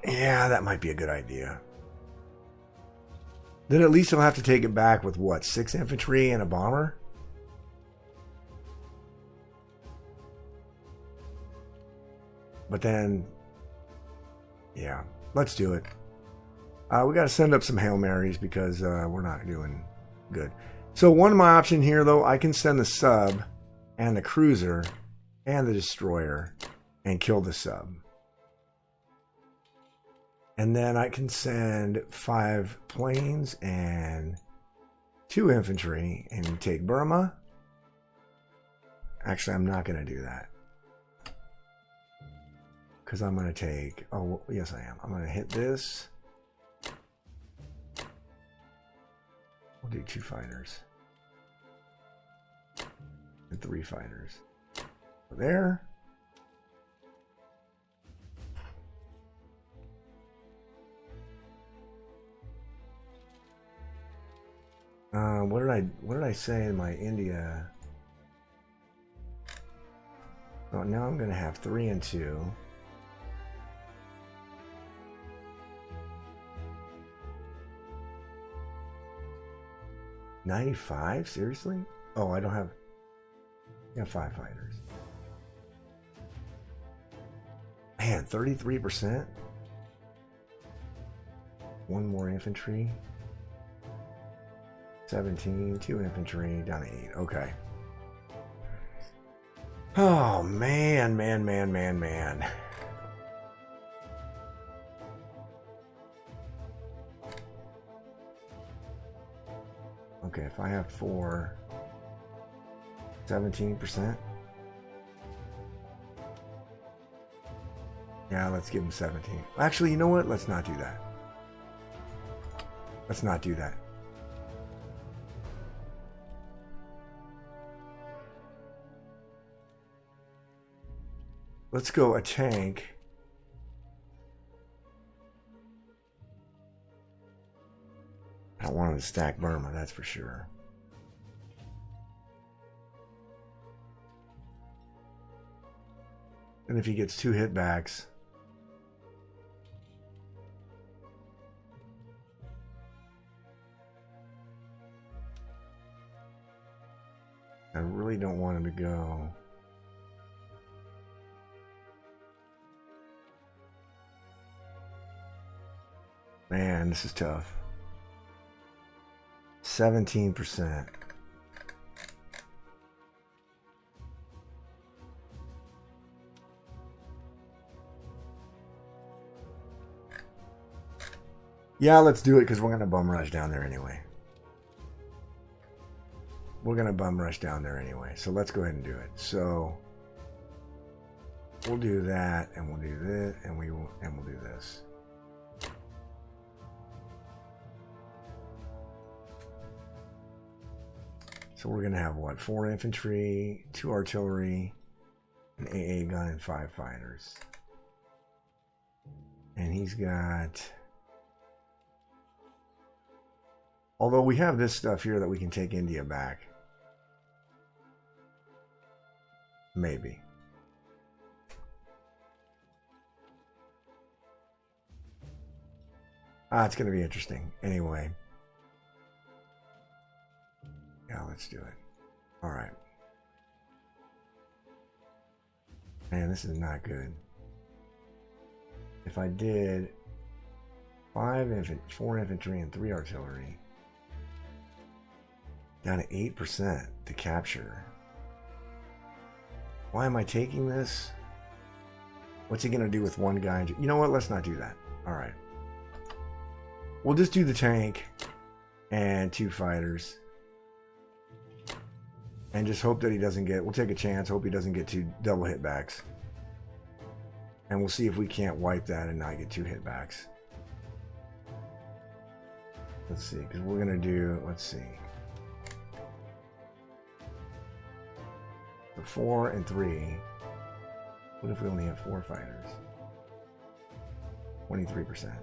Yeah, that might be a good idea. Then at least he'll have to take it back with what? 6 infantry and a bomber? But then, yeah, let's do it. We got to send up some Hail Marys because we're not doing good. So one of my option here, though, I can send the sub and the cruiser and the destroyer and kill the sub. And then I can send 5 planes and 2 infantry and take Burma. Actually, I'm not going to do that. Because I'm going to take... Oh, yes, I am. I'm going to hit this. We'll do 2 fighters. And 3 fighters. There. What did I say in my India? Oh, now I'm going to have 3 and 2. $95? Seriously? Oh, I don't have... I got 5 fighters. Man, 33%? 1 more infantry. 17, 2 infantry, down to 8. Okay. Oh, man. Okay, if I have 4, 17%. Yeah, let's give him 17. Actually, you know what? Let's not do that. Let's not do that. Let's go a tank. I don't want him to stack Burma, that's for sure. And if he gets 2 hitbacks, I really don't want him to go. Man, this is tough. 17%. Yeah, let's do it because we're going to bum rush down there anyway. We're going to bum rush down there anyway. So let's go ahead and do it. So we'll do that and we'll do this and we'll do this. So we're going to have, what, 4 infantry, 2 artillery, an AA gun, and 5 fighters. And he's got... Although we have this stuff here that we can take India back. Maybe. It's going to be interesting. Anyway. Yeah, let's do it. All right. Man, this is not good. If I did 4 infantry and 3 artillery, down to 8% to capture. Why am I taking this? What's he going to do with 1 guy? You know what? Let's not do that. All right. We'll just do the tank and 2 fighters. And just hope that he doesn't get... We'll take a chance. Hope he doesn't get 2 double hitbacks. And we'll see if we can't wipe that and not get 2 hitbacks. Let's see. Because we're going to do... Let's see. So 4 and 3. What if we only have 4 fighters? 23%.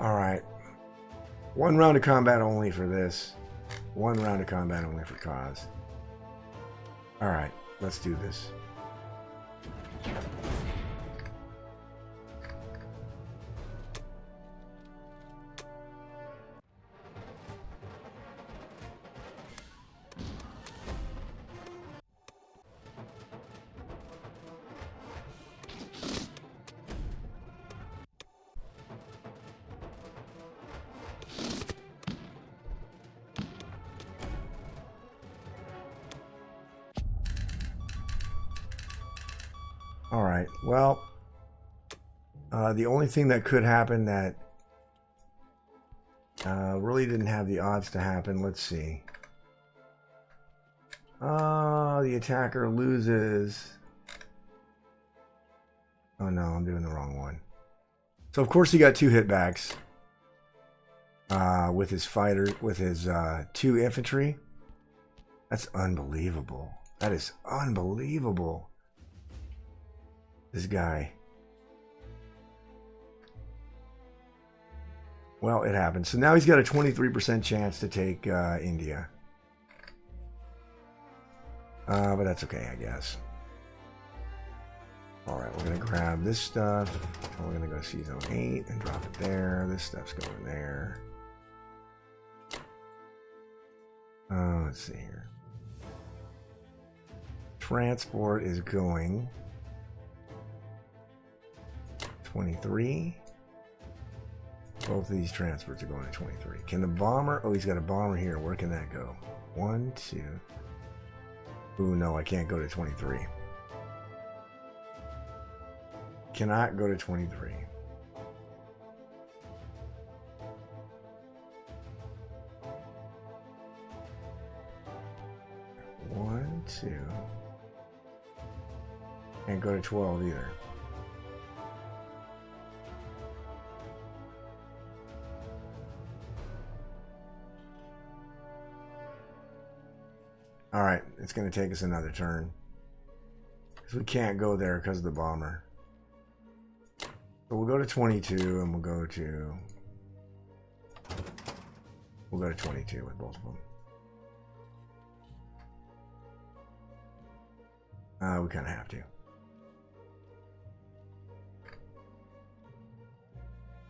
Alright. 1 round of combat only for this. 1 round of combat only for cause. Alright, let's do this. Alright, well, the only thing that could happen that really didn't have the odds to happen, let's see. The attacker loses. Oh no, I'm doing the wrong one. So of course he got 2 hitbacks with his fighter, with his 2 infantry. That's unbelievable. That is unbelievable. This guy. Well, it happened. So now he's got a 23% chance to take India. But that's okay, I guess. Alright, we're going to grab this stuff. And we're going to go see Zone 8 and drop it there. This stuff's going there. Let's see here. Transport is going 23. Both of these transports are going to 23. Can the bomber... Oh, he's got a bomber here. Where can that go? 1, 2... Ooh, no, I can't go to 23. Cannot go to 23. One, 2. Can't go to 12 either. Alright, it's going to take us another turn. Because we can't go there because of the bomber. So we'll go to 22 and we'll go to 22 with both of them. We kind of have to.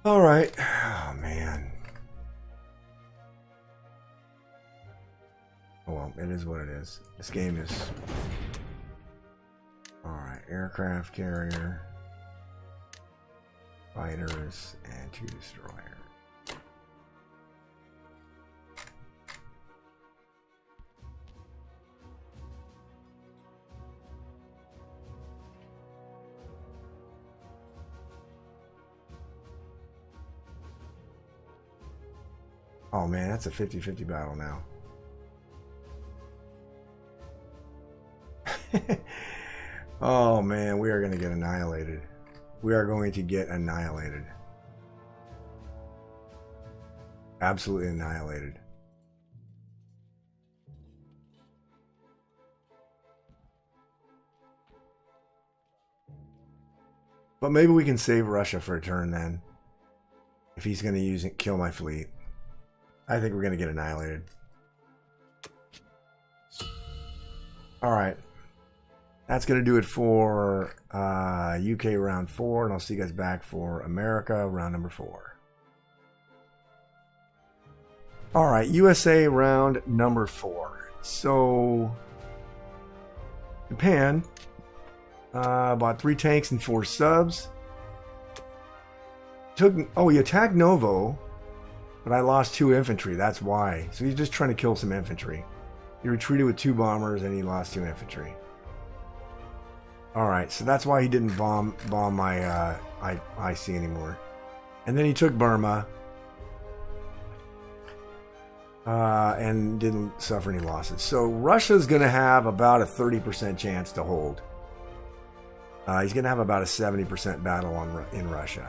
Alright. Oh, man. Oh, well, it is what it is. This game is... Alright, aircraft carrier, fighters, and 2 destroyers. Oh man, that's a 50-50 battle now. Oh man, we are going to get annihilated. We are going to get annihilated. Absolutely annihilated. But maybe we can save Russia for a turn then. If he's going to use it, kill my fleet. I think we're going to get annihilated. Alright. That's going to do it for UK round 4. And I'll see you guys back for America round number 4. Alright, USA round number 4. So, Japan bought 3 tanks and 4 subs. He attacked Novo, but I lost 2 infantry. That's why. So he's just trying to kill some infantry. He retreated with 2 bombers and he lost 2 infantry. Alright, so that's why he didn't bomb my IC anymore. And then he took Burma. And didn't suffer any losses. So Russia's going to have about a 30% chance to hold. He's going to have about a 70% battle in Russia.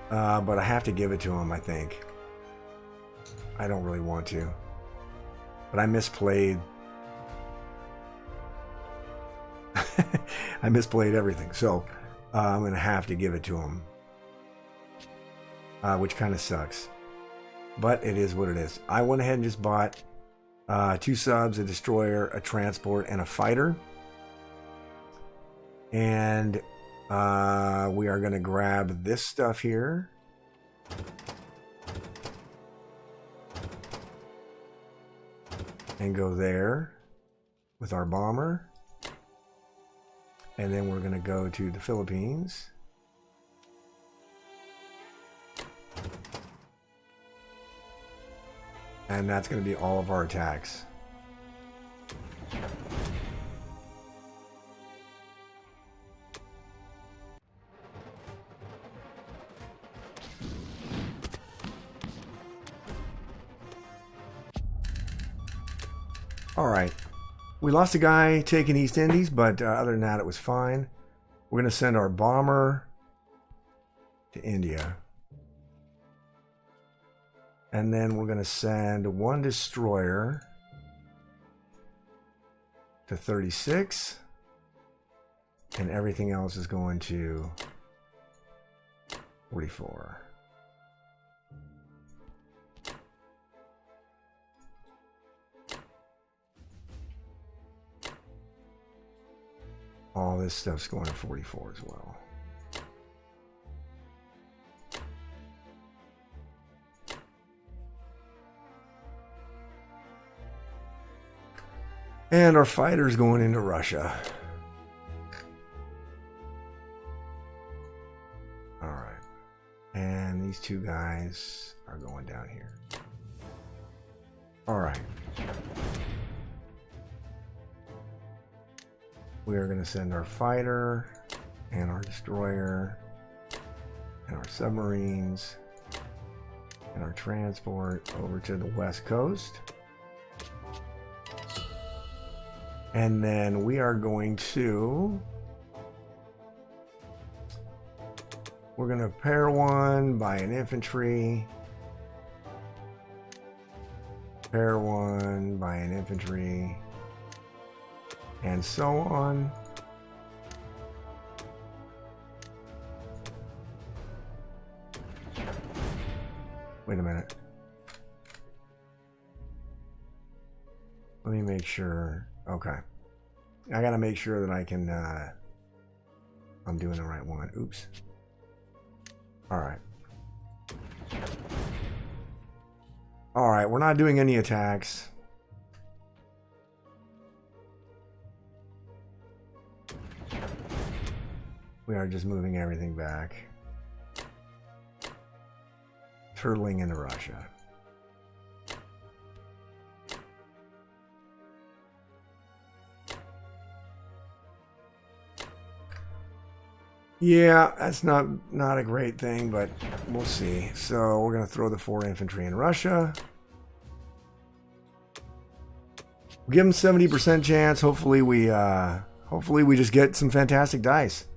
But I have to give it to him, I think. I don't really want to. But I misplayed. I misplayed everything. So I'm going to have to give it to him. Which kind of sucks. But it is what it is. I went ahead and just bought 2 subs, a destroyer, a transport, and a fighter. And we are going to grab this stuff here. And go there with our bomber. And then we're going to go to the Philippines. And that's going to be all of our attacks. All right. We lost a guy taking East Indies, but other than that, it was fine. We're going to send our bomber to India. And then we're going to send one destroyer to 36. And everything else is going to 44. All this stuff's going to 44 as well. And our fighter's going into Russia. Alright. And these two guys are going down here. Alright. We are going to send our fighter and our destroyer and our submarines and our transport over to the west coast. And then we are going to... We're going to pair one by an infantry. Pair one by an infantry. And so on. Wait a minute. Let me make sure. Okay. I gotta make sure that I can, I'm doing the right one. Oops. Alright. Alright, we're not doing any attacks. We are just moving everything back. Turtling into Russia. Yeah, that's not a great thing, but we'll see. So we're going to throw the 4 infantry in Russia. Give them 70% chance. Hopefully we just get some fantastic dice.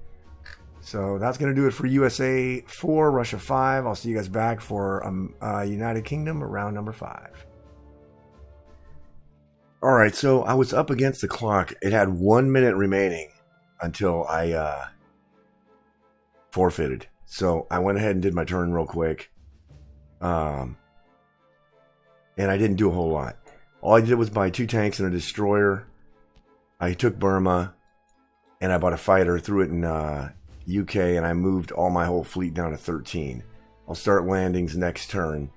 So that's going to do it for USA 4, Russia 5. I'll see you guys back for United Kingdom round number 5. All right, so I was up against the clock. It had 1 minute remaining until I forfeited. So I went ahead and did my turn real quick. And I didn't do a whole lot. All I did was buy 2 tanks and a destroyer. I took Burma, and I bought a fighter, threw it in UK, and I moved all my whole fleet down to 13. I'll start landings next turn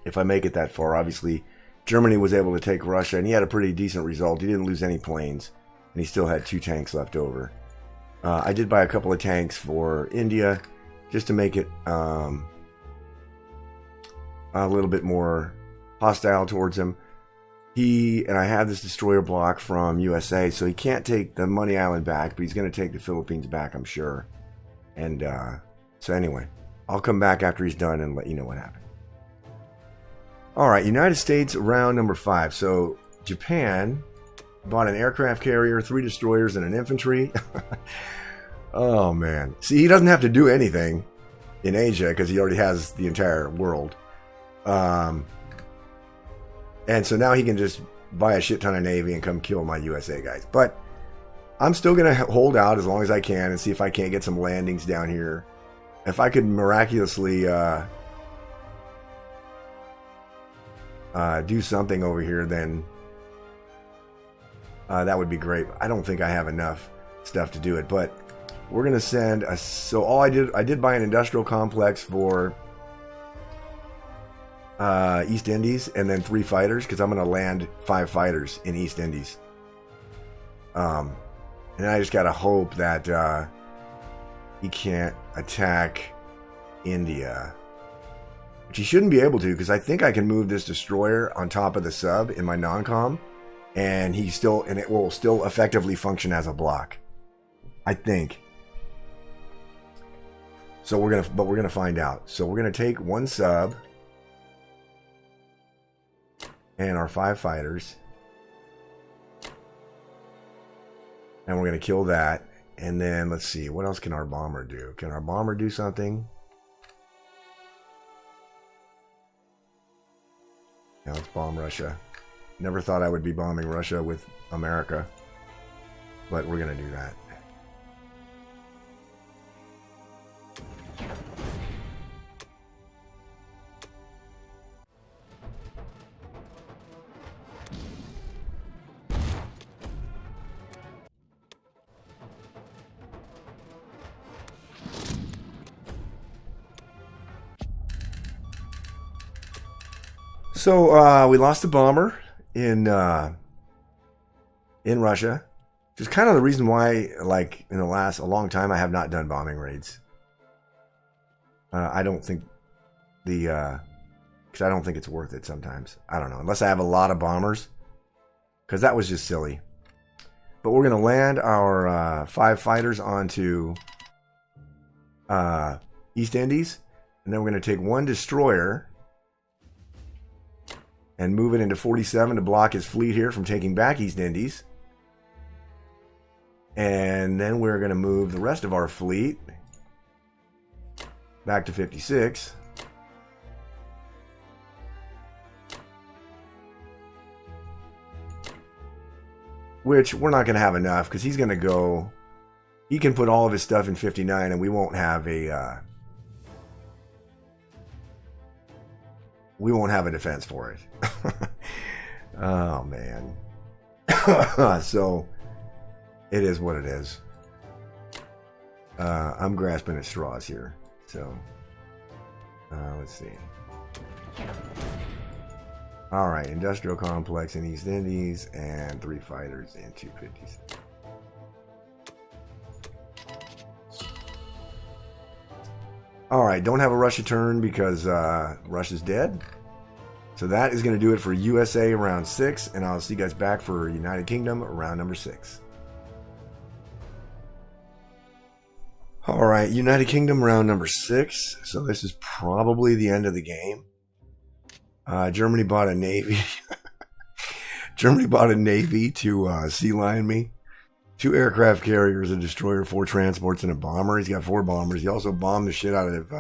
if I make it that far. Obviously, Germany was able to take Russia, and he had a pretty decent result. He didn't lose any planes, and he still had 2 tanks left over. I did buy a couple of tanks for India just to make it a little bit more hostile towards him. And I have this destroyer block from USA, so he can't take the Money Island back, but he's going to take the Philippines back, I'm sure. And so anyway, I'll come back after he's done and let you know what happened. All right, United States round number 5. So Japan bought an aircraft carrier, 3 destroyers, and an infantry. Oh, man. See, he doesn't have to do anything in Asia because he already has the entire world. And so now he can just buy a shit ton of Navy and come kill my USA guys. But I'm still going to hold out as long as I can and see if I can't get some landings down here. If I could miraculously do something over here, then that would be great. I don't think I have enough stuff to do it. But we're going to send a... So all I did buy an industrial complex for... East Indies, and then 3 fighters, because I'm going to land 5 fighters in East Indies. And I just got to hope that he can't attack India, which he shouldn't be able to, because I think I can move this destroyer on top of the sub in my non-com, and it will still effectively function as a block, I think. So we're gonna find out. So we're gonna take 1 sub and our 5 fighters, And we're going to kill that. And then let's see, what else can our bomber do? Can our bomber do something? Now let's bomb Russia. Never thought I would be bombing Russia with America, but we're going to do that. So we lost the bomber in Russia, which is kind of the reason why, like in the last a long time, I have not done bombing raids. I don't think because I don't think it's worth it sometimes. I don't know, unless I have a lot of bombers, because that was just silly. But we're gonna land our 5 fighters onto East Indies, and then we're gonna take 1 destroyer and move it into 47 to block his fleet here from taking back East Indies. And then we're going to move the rest of our fleet back to 56. Which we're not going to have enough, because he's going to go... He can put all of his stuff in 59 and we won't have a... we won't have a defense for it. Oh, man. So, it is what it is. I'm grasping at straws here. So, let's see. All right, industrial complex in East Indies and 3 fighters in 250s. All right, don't have a Russia turn because Russia's dead. So that is going to do it for USA round 6, and I'll see you guys back for United Kingdom round number 6. All right, United Kingdom round number 6. So this is probably the end of the game. Germany bought a navy. Germany bought a navy to sea line me. 2 aircraft carriers, a destroyer, 4 transports, and a bomber. He's got 4 bombers. He also bombed the shit out of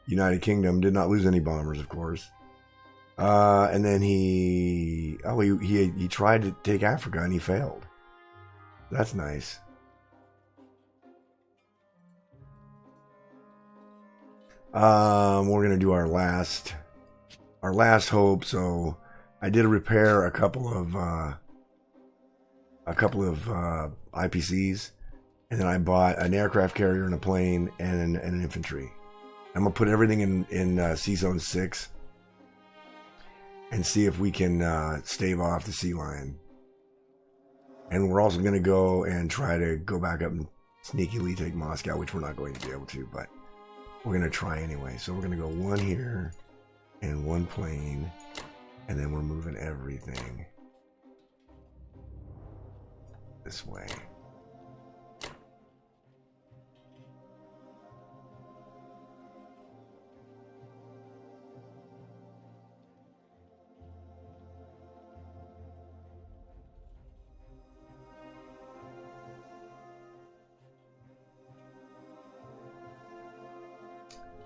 United Kingdom. Did not lose any bombers, of course. And then he tried to take Africa and he failed. That's nice. We're gonna do our last hope. So I did repair a couple of IPCs, and then I bought an aircraft carrier and a plane and an infantry. I'm gonna put everything in Sea Zone 6 and see if we can stave off the sea line. And we're also gonna go and try to go back up and sneakily take Moscow, which we're not going to be able to, but we're gonna try anyway. So we're gonna go 1 here and 1 plane, and then we're moving everything this way.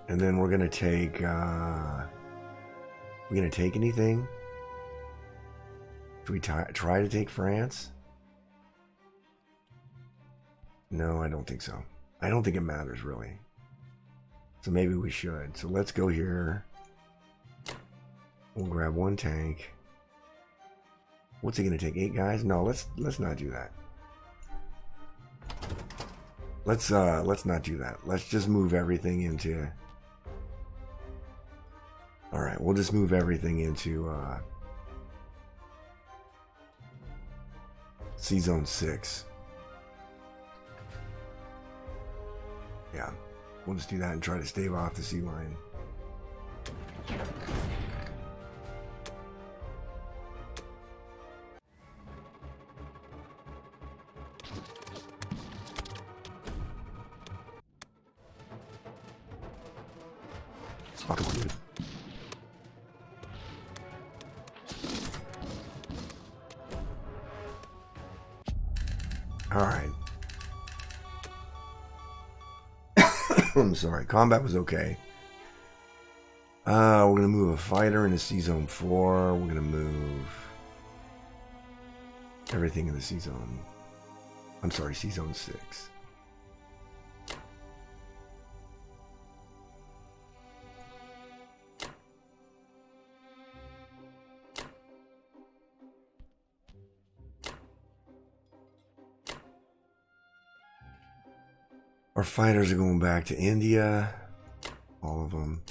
And then we're gonna take we gonna take anything? Should we try to take France? No, I don't think so. I don't think it matters, really. So maybe we should. So let's go here. We'll grab 1 tank. What's he going to take? 8 guys? No, let's not do that. Let's not do that. Let's just move everything into... Alright, we'll just move everything into Sea Zone 6. Yeah, we'll just do that and try to stave off the sea line. Alright. I'm sorry. Combat was okay. We're going to move a fighter into C-Zone 4. We're going to move everything in the C-Zone. I'm sorry, C-Zone 6. Our fighters are going back to India. All of them.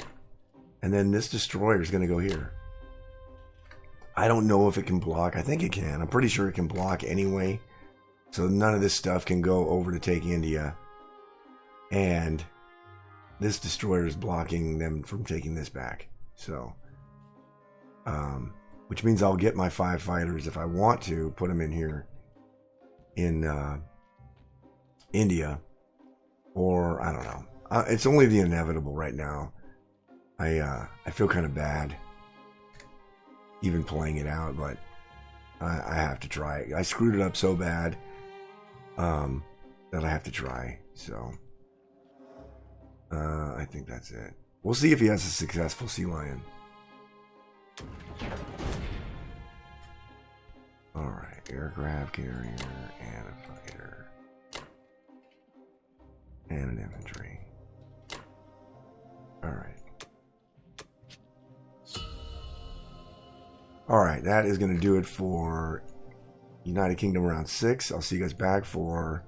And then this destroyer is going to go here. I don't know if it can block. I think it can. I'm pretty sure it can block anyway. So none of this stuff can go over to take India. And this destroyer is blocking them from taking this back. So, which means I'll get my 5 fighters if I want to put them in here in India. Or, I don't know. It's only the inevitable right now. I feel kind of bad even playing it out, but I have to try it. I screwed it up so bad that I have to try. So, I think that's it. We'll see if he has a successful sea lion. Alright, aircraft carrier and a fighter. And an infantry. Alright. Alright, that is going to do it for United Kingdom round 6. I'll see you guys back for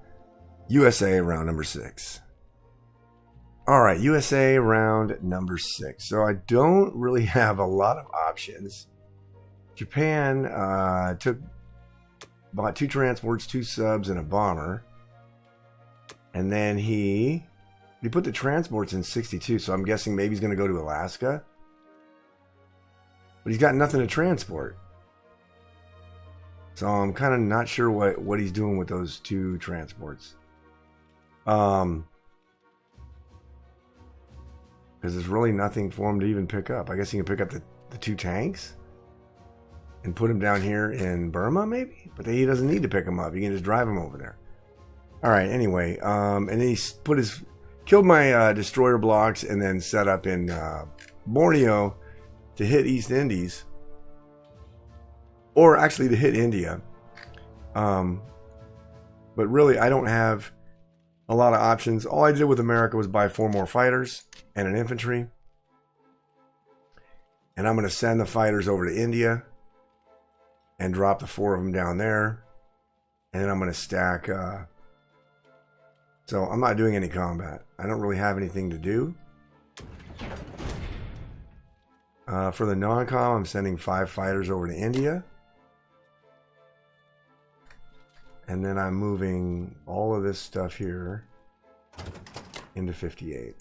USA round number 6. Alright, USA round number 6. So I don't really have a lot of options. Japan bought 2 transports, 2 subs, and a bomber. And then he put the transports in 62, so I'm guessing maybe he's going to go to Alaska. But he's got nothing to transport. So I'm kind of not sure what he's doing with those 2 transports. Because there's really nothing for him to even pick up. I guess he can pick up the 2 tanks and put them down here in Burma, maybe? But he doesn't need to pick them up. He can just drive them over there. All right, anyway, and then he killed my destroyer blocks and then set up in Borneo to hit East Indies, or actually to hit India. But really, I don't have a lot of options. All I did with America was buy 4 more fighters and an infantry, and I'm going to send the fighters over to India and drop the 4 of them down there, and then I'm going to stack. So I'm not doing any combat. I don't really have anything to do. For the non-com, I'm sending 5 fighters over to India. And then I'm moving all of this stuff here into 58.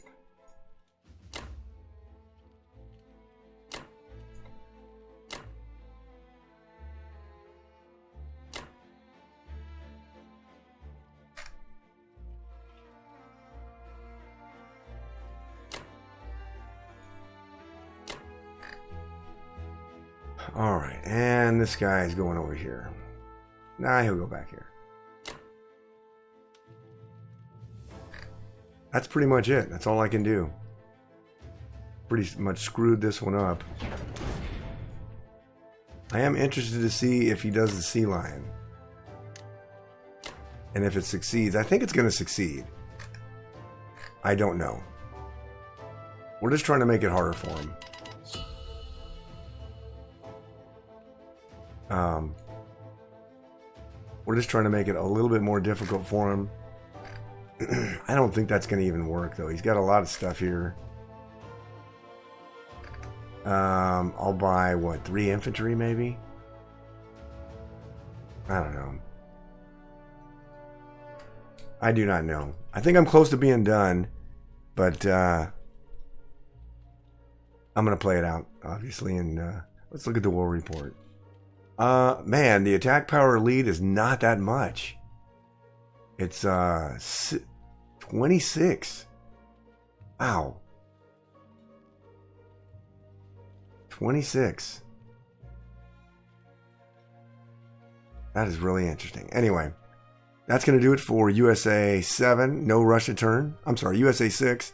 Alright, and this guy is going over here. Nah, he'll go back here. That's pretty much it. That's all I can do. Pretty much screwed this one up. I am interested to see if he does the sea lion. And if it succeeds. I think it's going to succeed. I don't know. We're just trying to make it harder for him. We're just trying to make it a little bit more difficult for him. I don't think that's going to even work, though. He's got a lot of stuff here. I'll buy, what, 3 infantry, maybe? I don't know. I do not know. I think I'm close to being done, but I'm going to play it out, obviously, and let's look at the war report. Man, the attack power lead is not that much. It's 26. Wow. 26. That is really interesting. Anyway, That's going to do it for USA 7, no Russia turn. I'm sorry, USA 6,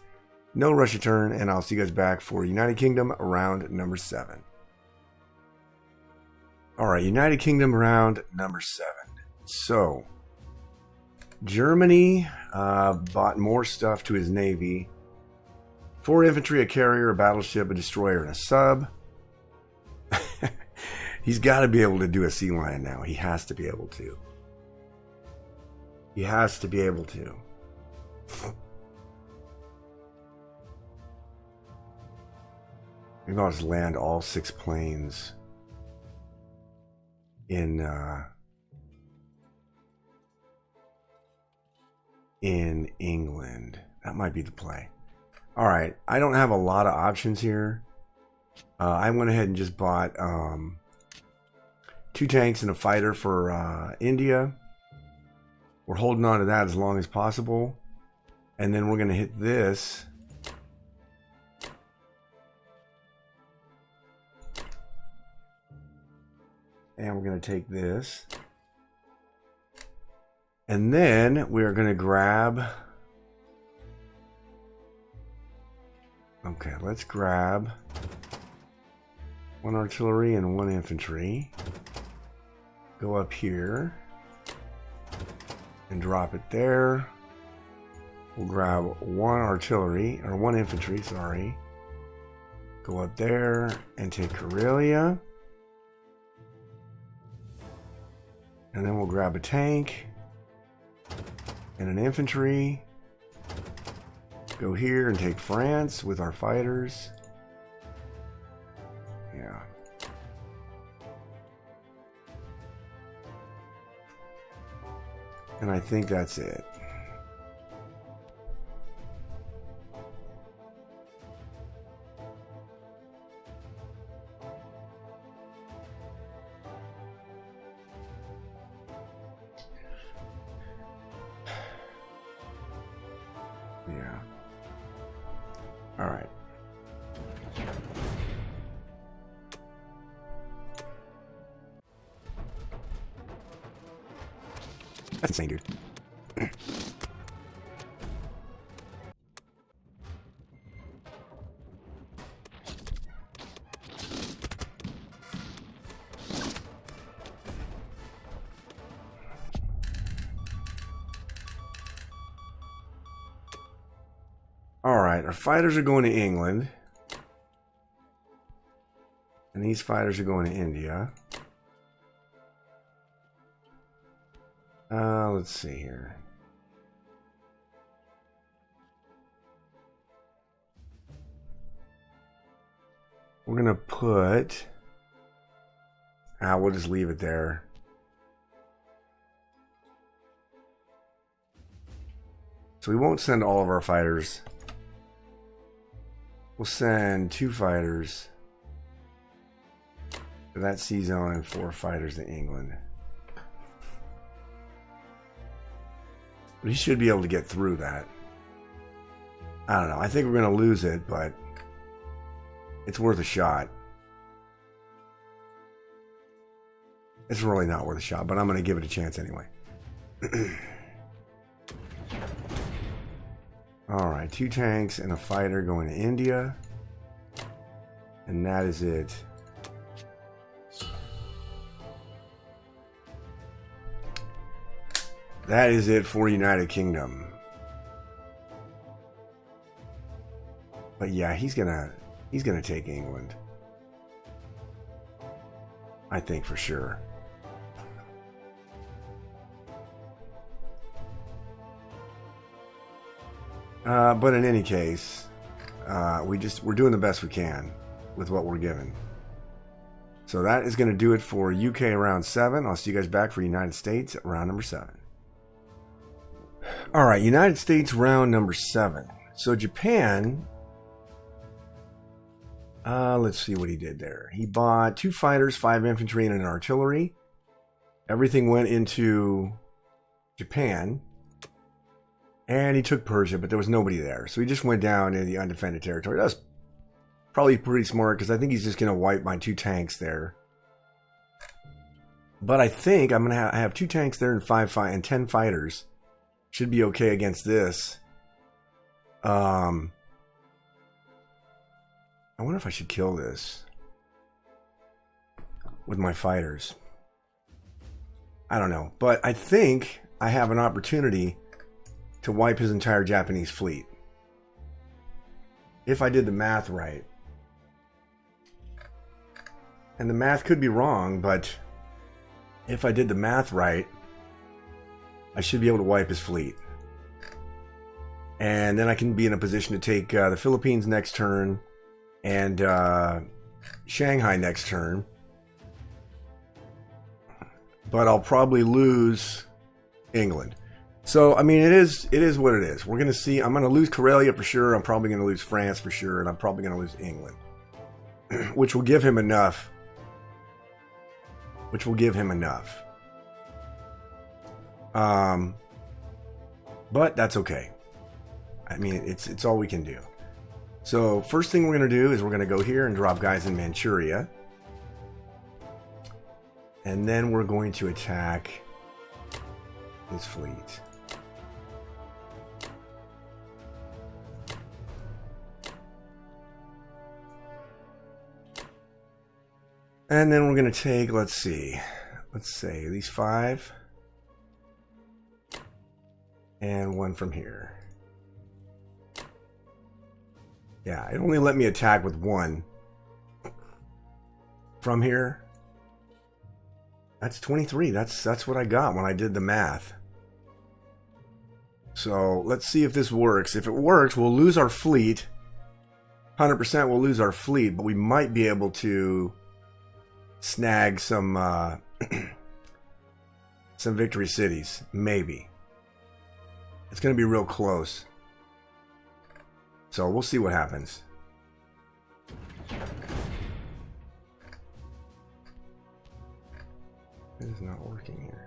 no Russia turn. And I'll see you guys back for United Kingdom round number 7. All right, United Kingdom round number 7. So, Germany bought more stuff to his navy. 4 infantry, a carrier, a battleship, a destroyer, and a sub. He's got to be able to do a sea lion now. He has to be able to. He has to be able to. Maybe I'll just land all 6 planes in England. That might be the play. All right, I don't have a lot of options here. I went ahead and just bought 2 tanks and a fighter for India. We're holding on to that as long as possible. And then we're going to hit this. And we're going to take this. And then we are going to grab... Okay, let's grab 1 artillery and 1 infantry. Go up here and drop it there. We'll grab 1 artillery, or 1 infantry, sorry. Go up there and take Karelia. And then we'll grab a tank and an infantry. Go here and take France with our fighters. Yeah. And I think that's it. Yeah. All right. That's insane, dude. All right, our fighters are going to England. And these fighters are going to India. Let's see here. We're going to put... we'll just leave it there. So we won't send all of our fighters. We'll send 2 fighters to that sea zone and 4 fighters to England. But he should be able to get through that. I don't know. I think we're going to lose it, but it's worth a shot. It's really not worth a shot, but I'm going to give it a chance anyway. Alright, 2 tanks and a fighter going to India. And that is it. That is it for United Kingdom. But yeah, he's gonna take England. I think for sure. But in any case, we're doing the best we can with what we're given. So that is going to do it for UK round 7. I'll see you guys back for United States round number 7. All right, United States round number 7. So Japan, let's see what he did there. He bought 2 fighters, 5 infantry, and an artillery. Everything went into Japan. And he took Persia, but there was nobody there. So he just went down in the undefended territory. That was probably pretty smart, because I think he's just going to wipe my 2 tanks there. But I think I'm going to have 2 tanks there and 10 fighters. Should be okay against this. I wonder if I should kill this with my fighters. I don't know. But I think I have an opportunity to wipe his entire Japanese fleet. If I did the math right. And the math could be wrong, but if I did the math right, I should be able to wipe his fleet. And then I can be in a position to take the Philippines next turn and Shanghai next turn. But I'll probably lose England. So, I mean, it is what it is. We're going to see. I'm going to lose Karelia for sure. I'm probably going to lose France for sure. And I'm probably going to lose England. Which will give him enough. But that's okay. I mean, it's all we can do. So first thing we're going to do is we're going to go here and drop guys in Manchuria. And then we're going to attack his fleet. And then we're going to take, let's say these 5. And 1 from here. Yeah, it only let me attack with 1 from here. That's 23. That's what I got when I did the math. So let's see if this works. If it works, we'll lose our fleet. 100% we'll lose our fleet, but we might be able to snag some some victory cities. Maybe. It's going to be real close. So we'll see what happens. It is not working here.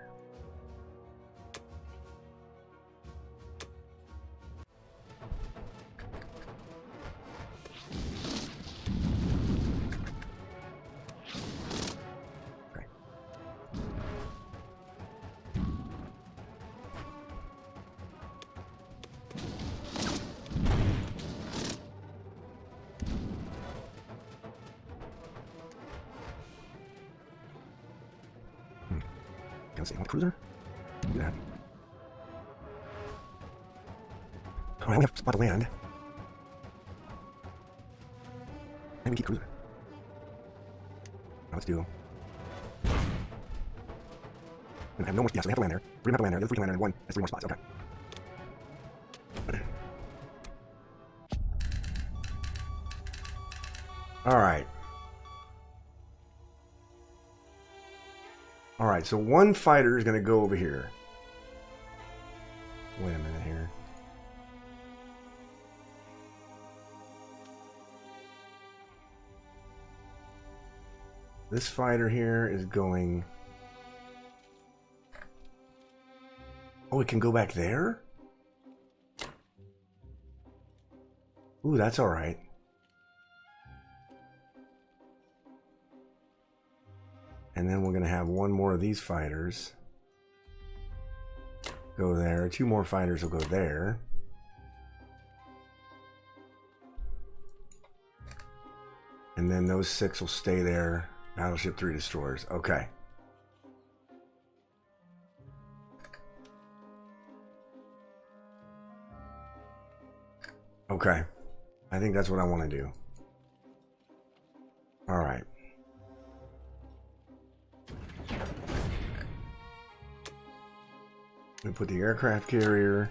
Let's see, one cruiser? Do that. Oh, I only have a spot to land. And we keep cruising. Now let's do. And I have no more. Yeah, so they have to land there. 3 have to land there. The other 3 can land there. And 1 has 3 more spots. Okay. All right. Alright, so 1 fighter is going to go over here. Wait a minute here. This fighter here is going... Oh, it can go back there? Ooh, that's alright. And then we're going to have 1 more of these fighters go there. 2 more fighters will go there. And then those 6 will stay there. Battleship 3 destroyers. Okay. Okay. I think that's what I want to do. All right. We put the aircraft carrier,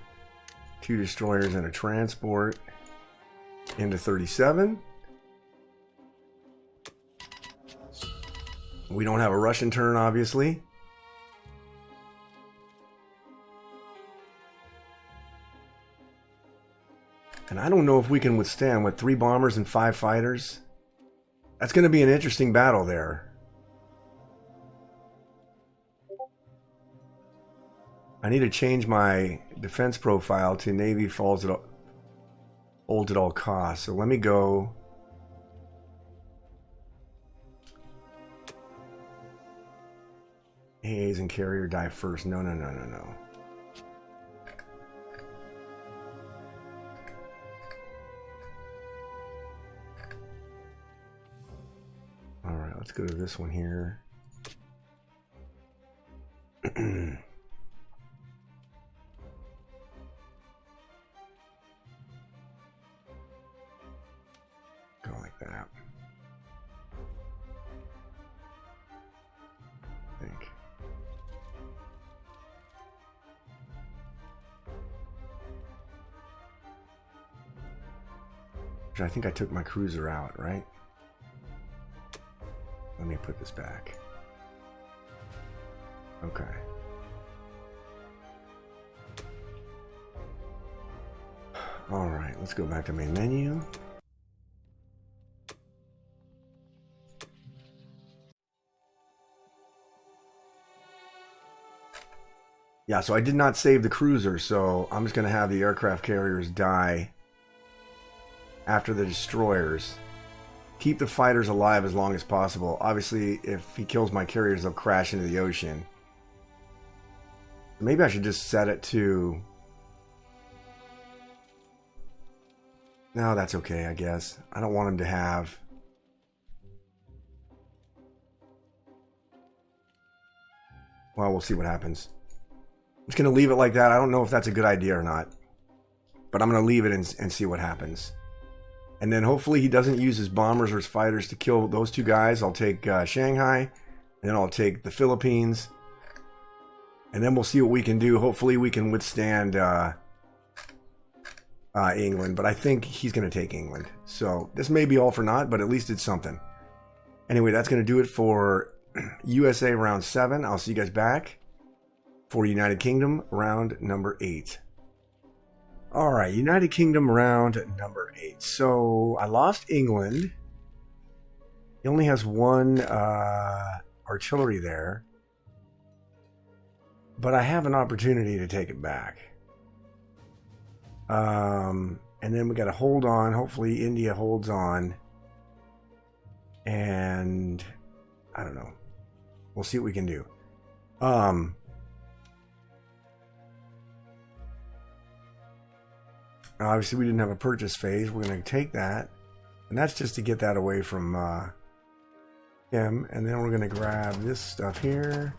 2 destroyers, and a transport into 37. We don't have a Russian turn, obviously. And I don't know if we can withstand, what, 3 bombers and 5 fighters? That's going to be an interesting battle there. I need to change my defense profile to Navy holds at all costs. So let me go. AAs and carrier die first. No. Alright, let's go to this one here. Go like that. I think. I think I took my cruiser out, right? Let me put this back. Okay. All right, let's go back to main menu. Yeah, so I did not save the cruiser, so I'm just going to have the aircraft carriers die after the destroyers. Keep the fighters alive as long as possible. Obviously, if he kills my carriers, they'll crash into the ocean. Maybe I should just set it to... No, that's okay, I guess. I don't want him to have... Well, we'll see what happens. I'm just going to leave it like that. I don't know if that's a good idea or not. But I'm going to leave it and see what happens. And then hopefully he doesn't use his bombers or his fighters to kill those two guys. I'll take Shanghai. And then I'll take the Philippines. And then we'll see what we can do. Hopefully we can withstand England. But I think he's going to take England. So this may be all for naught, but at least it's something. Anyway, that's going to do it for USA round 7. I'll see you guys back for United Kingdom round number 8. All right, United Kingdom round number 8. So I lost England. He only has one artillery there. But I have an opportunity to take it back. And then we got to hold on. Hopefully India holds on. And I don't know. We'll see what we can do. Obviously, we didn't have a purchase phase. We're going to take that. And that's just to get that away from him. And then we're going to grab this stuff here.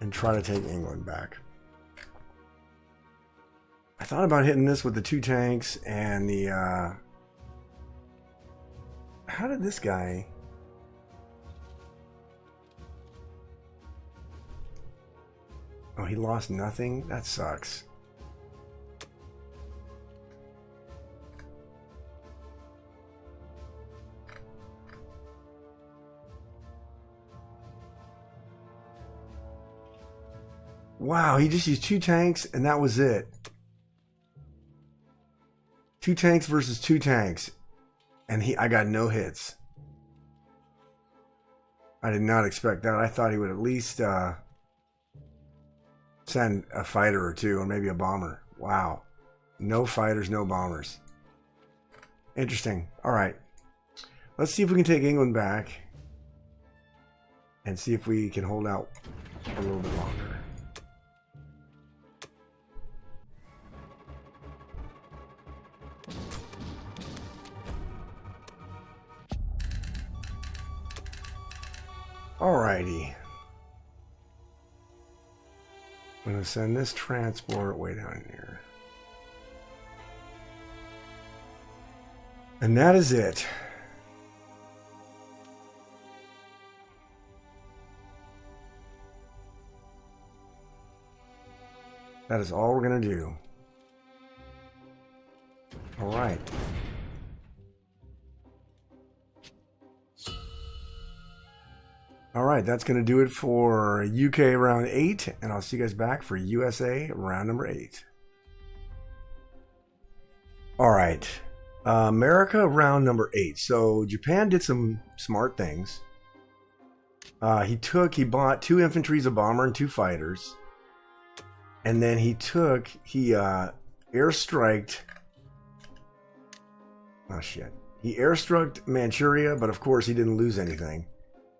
And try to take England back. I thought about hitting this with the 2 tanks and the... How did this guy... Oh, he lost nothing? That sucks. Wow, he just used 2 tanks and that was it. 2 tanks versus 2 tanks. And I got no hits. I did not expect that. I thought he would at least send a fighter or 2 or maybe a bomber. Wow. No fighters, no bombers. Interesting. All right. Let's see if we can take England back. And see if we can hold out a little bit longer. Alrighty. I'm going to send this transport way down here. And that is it. That is all we're going to do. All right. All right, that's going to do it for UK round 8, and I'll see you guys back for USA round number 8. All right, America round number 8. So Japan did some smart things. He bought 2 infantries, a bomber, and 2 fighters. And then he airstriked. Oh shit! He airstruck Manchuria, but of course he didn't lose anything.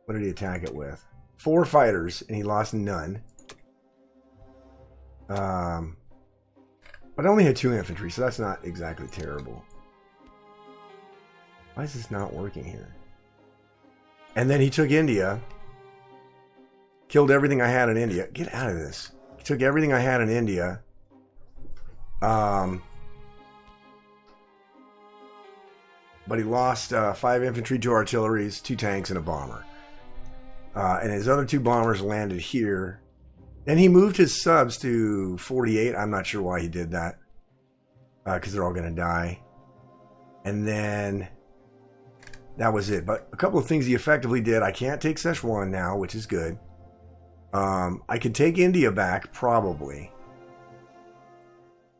What did he attack it with? 4 fighters, and he lost none. But I only had 2 infantry, so that's not exactly terrible. Why is this not working here? And then he took India. Killed everything I had in India. Get out of this. He took everything I had in India. But he lost 5 infantry, 2 artilleries, 2 tanks, and a bomber. And his other 2 bombers landed here. Then he moved his subs to 48. I'm not sure why he did that. Because they're all going to die. And then that was it. But a couple of things he effectively did. I can't take Szechuan now, which is good. I could take India back, probably.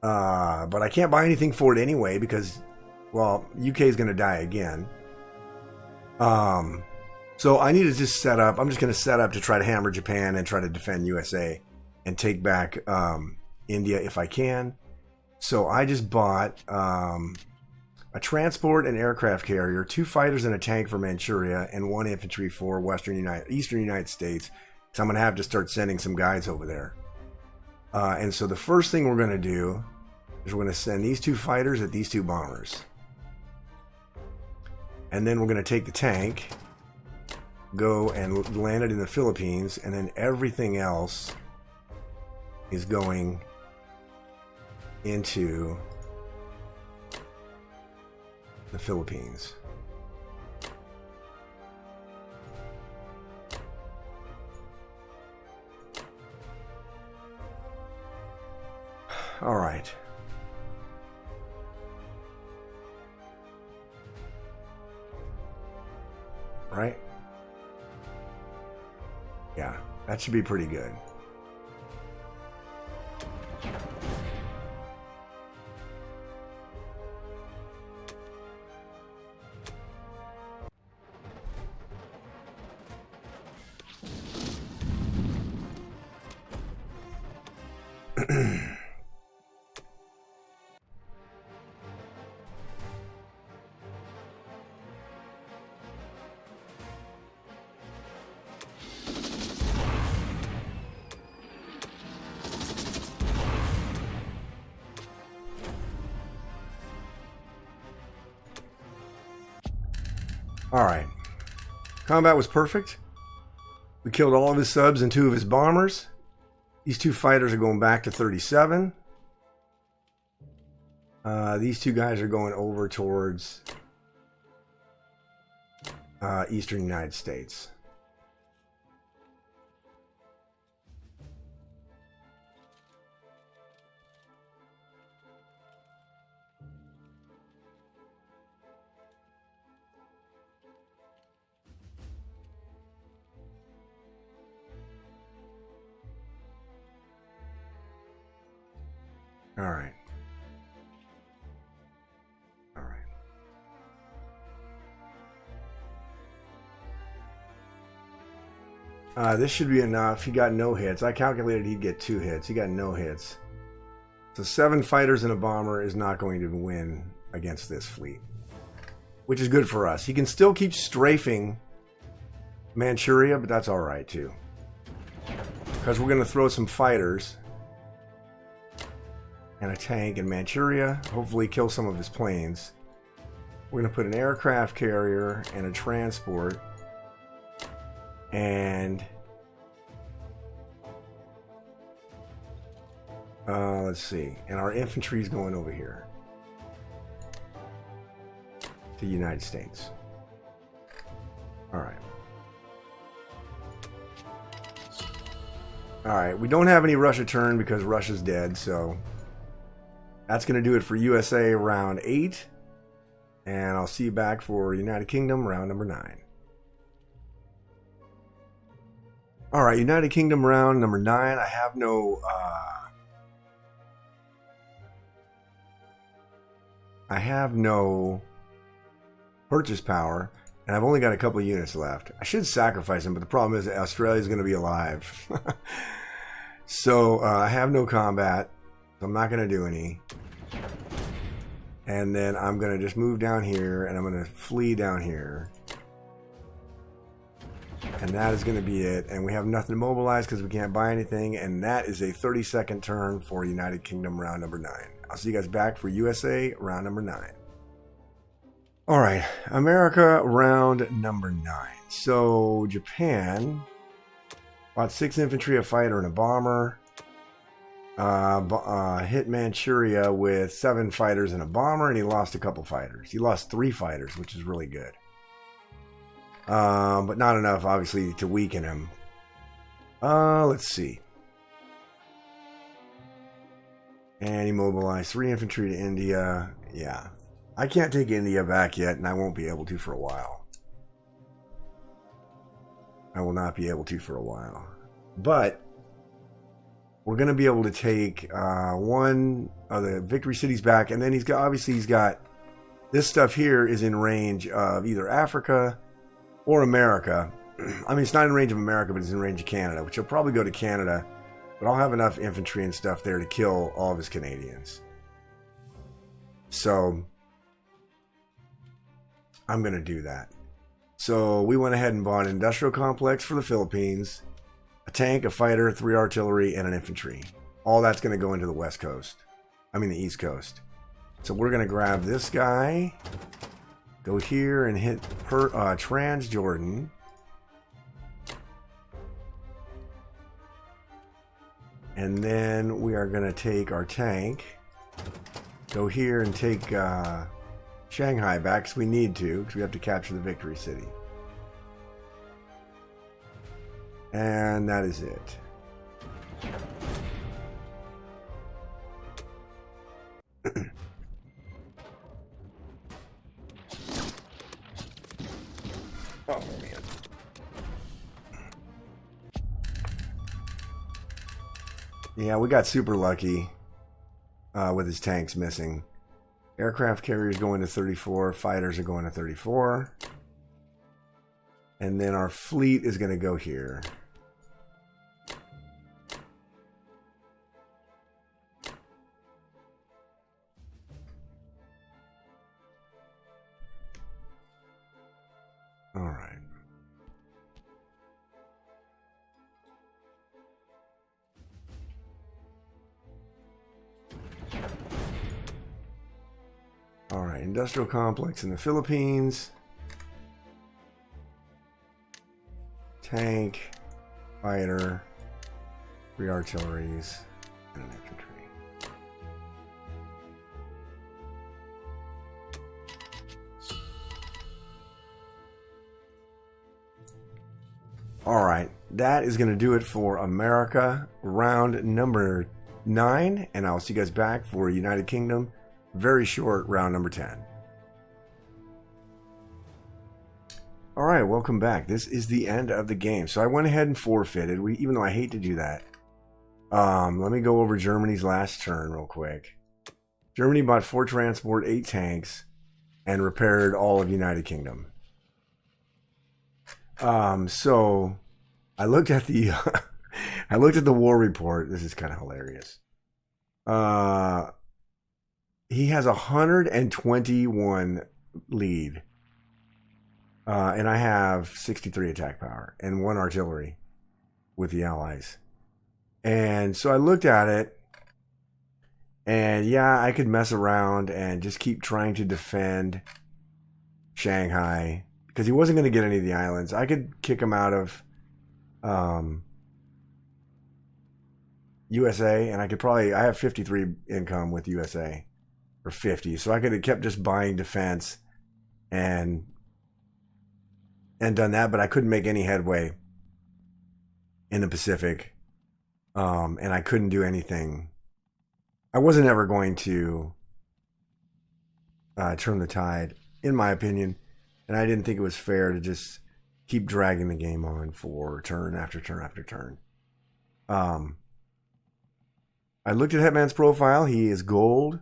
But I can't buy anything for it anyway because, well, UK is going to die again. So I need to just set up. I'm just going to set up to try to hammer Japan and try to defend USA and take back India if I can. So I just bought a transport and aircraft carrier, 2 fighters and a tank for Manchuria, and 1 infantry for Eastern United States. So I'm going to have to start sending some guys over there. And so the first thing we're going to do is we're going to send these 2 fighters at these 2 bombers. And then we're going to take the tank, go and land it in the Philippines, and then everything else is going into the Philippines. All right. Right? Yeah, that should be pretty good. Alright. Combat was perfect. We killed all of his subs and 2 of his bombers. These 2 fighters are going back to 37. These 2 guys are going over towards Eastern United States. All right. All right. This should be enough. He got no hits. I calculated he'd get 2 hits. He got no hits. So 7 fighters and a bomber is not going to win against this fleet, which is good for us. He can still keep strafing Manchuria, but that's all right too, because we're going to throw some fighters and a tank in Manchuria, hopefully kill some of his planes. We're going to put an aircraft carrier and a transport, and let's see, and our infantry is going over here to the United States. Alright. Alright, we don't have any Russia turn because Russia's dead, so that's going to do it for USA round 8. And I'll see you back for United Kingdom round number 9. Alright, United Kingdom round number 9. I have no purchase power, and I've only got a couple of units left. I should sacrifice them, but the problem is that Australia's going to be alive. So I have no combat. I'm not going to do any. And then I'm going to just move down here, and I'm going to flee down here. And that is going to be it. And we have nothing to mobilize because we can't buy anything. And that is a 30-second turn for United Kingdom round number 9. I'll see you guys back for USA round number 9. All right, America round number 9. So Japan bought 6 infantry, a fighter, and a bomber. Hit Manchuria with 7 fighters and a bomber, and he lost a couple fighters. He lost 3 fighters, which is really good. But not enough, obviously, to weaken him. Let's see. And he mobilized 3 infantry to India. Yeah. I can't take India back yet, and I won't be able to for a while. I will not be able to for a while. But we're going to be able to take one of the victory cities back, and then he's got this stuff here is in range of either Africa or America. I mean, it's not in range of America, but it's in range of Canada, which he'll probably go to Canada, but I'll have enough infantry and stuff there to kill all of his Canadians. So I'm going to do that. So we went ahead and bought an industrial complex for the Philippines, a tank, a fighter, 3 artillery, and an infantry. All that's going to go into the West Coast. I mean the East Coast. So we're going to grab this guy, go here and hit Transjordan. And then we are going to take our tank, go here and take Shanghai back because we need to, because we have to capture the victory city. And that is it. Oh, man. Yeah, we got super lucky with his tanks missing. Aircraft carriers going to 34. Fighters are going to 34. And then our fleet is going to go here. All right. All right, industrial complex in the Philippines. Tank, fighter, 3 artilleries, and an infantry. All right, that is going to do it for America round number 9, and I'll see you guys back for United Kingdom. Very short round number 10. All right, welcome back. This is the end of the game. So I went ahead and forfeited, even though I hate to do that. Let me go over Germany's last turn real quick. Germany bought 4 transport, 8 tanks, and repaired all of United Kingdom. So I looked at the I looked at the war report. This is kind of hilarious. He has 121 lead. And I have 63 attack power and 1 artillery with the Allies. And so I looked at it, and yeah, I could mess around and just keep trying to defend Shanghai because he wasn't going to get any of the islands. I could kick him out of USA, and I have 53 income with USA, or 50, so I could have kept just buying defense and done that, but I couldn't make any headway in the Pacific, and I couldn't do anything. I wasn't ever going to turn the tide, in my opinion, and I didn't think it was fair to just keep dragging the game on for turn after turn after turn. I looked at HETMAN's profile. He is gold,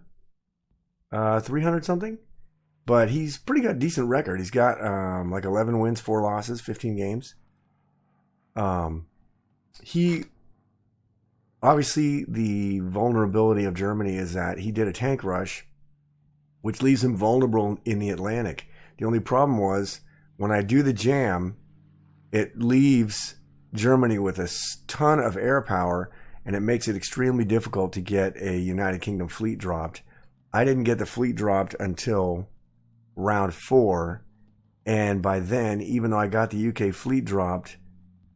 300 something. But he's pretty got a decent record. He's got like 11 wins, 4 losses, 15 games. He obviously, the vulnerability of Germany is that he did a tank rush, which leaves him vulnerable in the Atlantic. The only problem was when I do the jam, it leaves Germany with a ton of air power, and it makes it extremely difficult to get a United Kingdom fleet dropped. I didn't get the fleet dropped until round 4, and by then, even though I got the UK fleet dropped,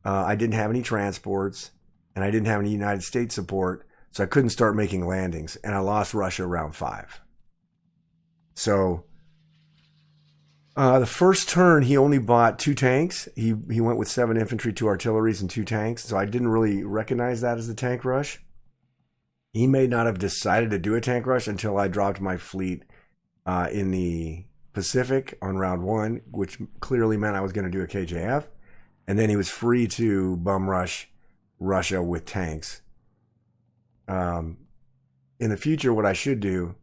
I didn't have any transports, and I didn't have any United States support, so I couldn't start making landings, and I lost Russia round 5. So the first turn, he only bought 2 tanks. He went with 7 infantry, 2 artilleries, and 2 tanks. So I didn't really recognize that as the tank rush. He may not have decided to do a tank rush until I dropped my fleet in the Pacific on round 1, which clearly meant I was going to do a KJF. And then he was free to bum rush Russia with tanks. In the future, what I should do,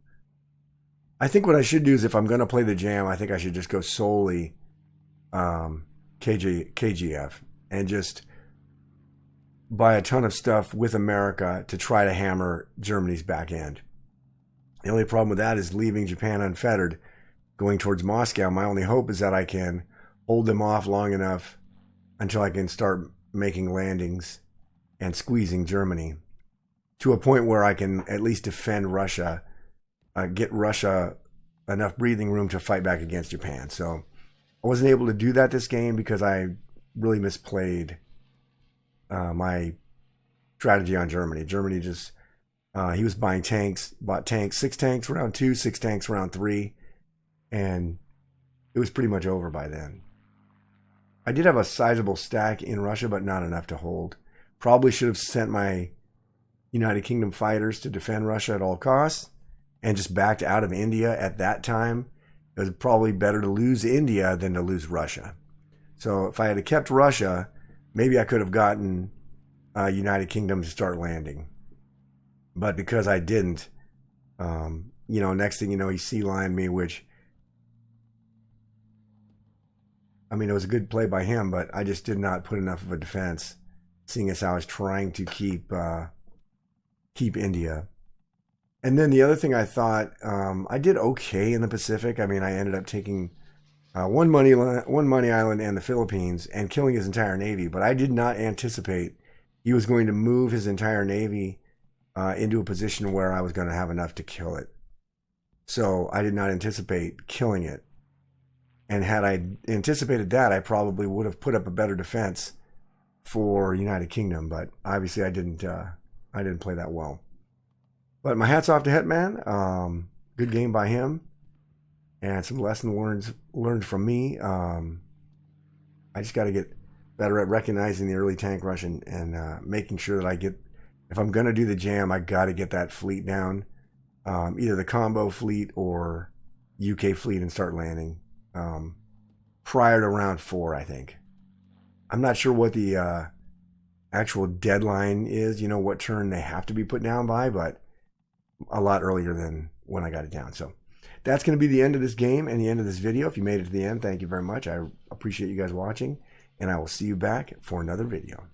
I think what I should do is, if I'm going to play the jam, I think I should just go solely KGF and just buy a ton of stuff with America to try to hammer Germany's back end. The only problem with that is leaving Japan unfettered, going towards Moscow. My only hope is that I can hold them off long enough until I can start making landings and squeezing Germany to a point where I can at least defend Russia, get Russia enough breathing room to fight back against Japan. So I wasn't able to do that this game because I really misplayed my strategy on Germany. Germany just, he was buying tanks, bought tanks, 6 tanks round 2, 6 tanks round 3, and it was pretty much over by then. I did have a sizable stack in Russia, but not enough to hold. Probably should have sent my United Kingdom fighters to defend Russia at all costs and just backed out of India at that time. It was probably better to lose India than to lose Russia. So if I had kept Russia, maybe I could have gotten United Kingdom to start landing. But because I didn't, next thing you know, he sea-lined me, which, I mean, it was a good play by him, but I just did not put enough of a defense, seeing as I was trying to keep India. And then the other thing I thought, I did okay in the Pacific. I mean, I ended up taking one money island and the Philippines and killing his entire navy. But I did not anticipate he was going to move his entire navy into a position where I was going to have enough to kill it. So I did not anticipate killing it. And had I anticipated that, I probably would have put up a better defense for United Kingdom. But obviously I didn't play that well. But my hat's off to Hetman. Good game by him. And some lesson learned from me. I just got to get better at recognizing the early tank rush and making sure that I get, if I'm going to do the jam, I got to get that fleet down. Either the combo fleet or UK fleet and start landing. Prior to round 4, I think. I'm not sure what the actual deadline is, what turn they have to be put down by, but a lot earlier than when I got it down. So that's going to be the end of this game and the end of this video. If you made it to the end, thank you very much. I appreciate you guys watching, and I will see you back for another video.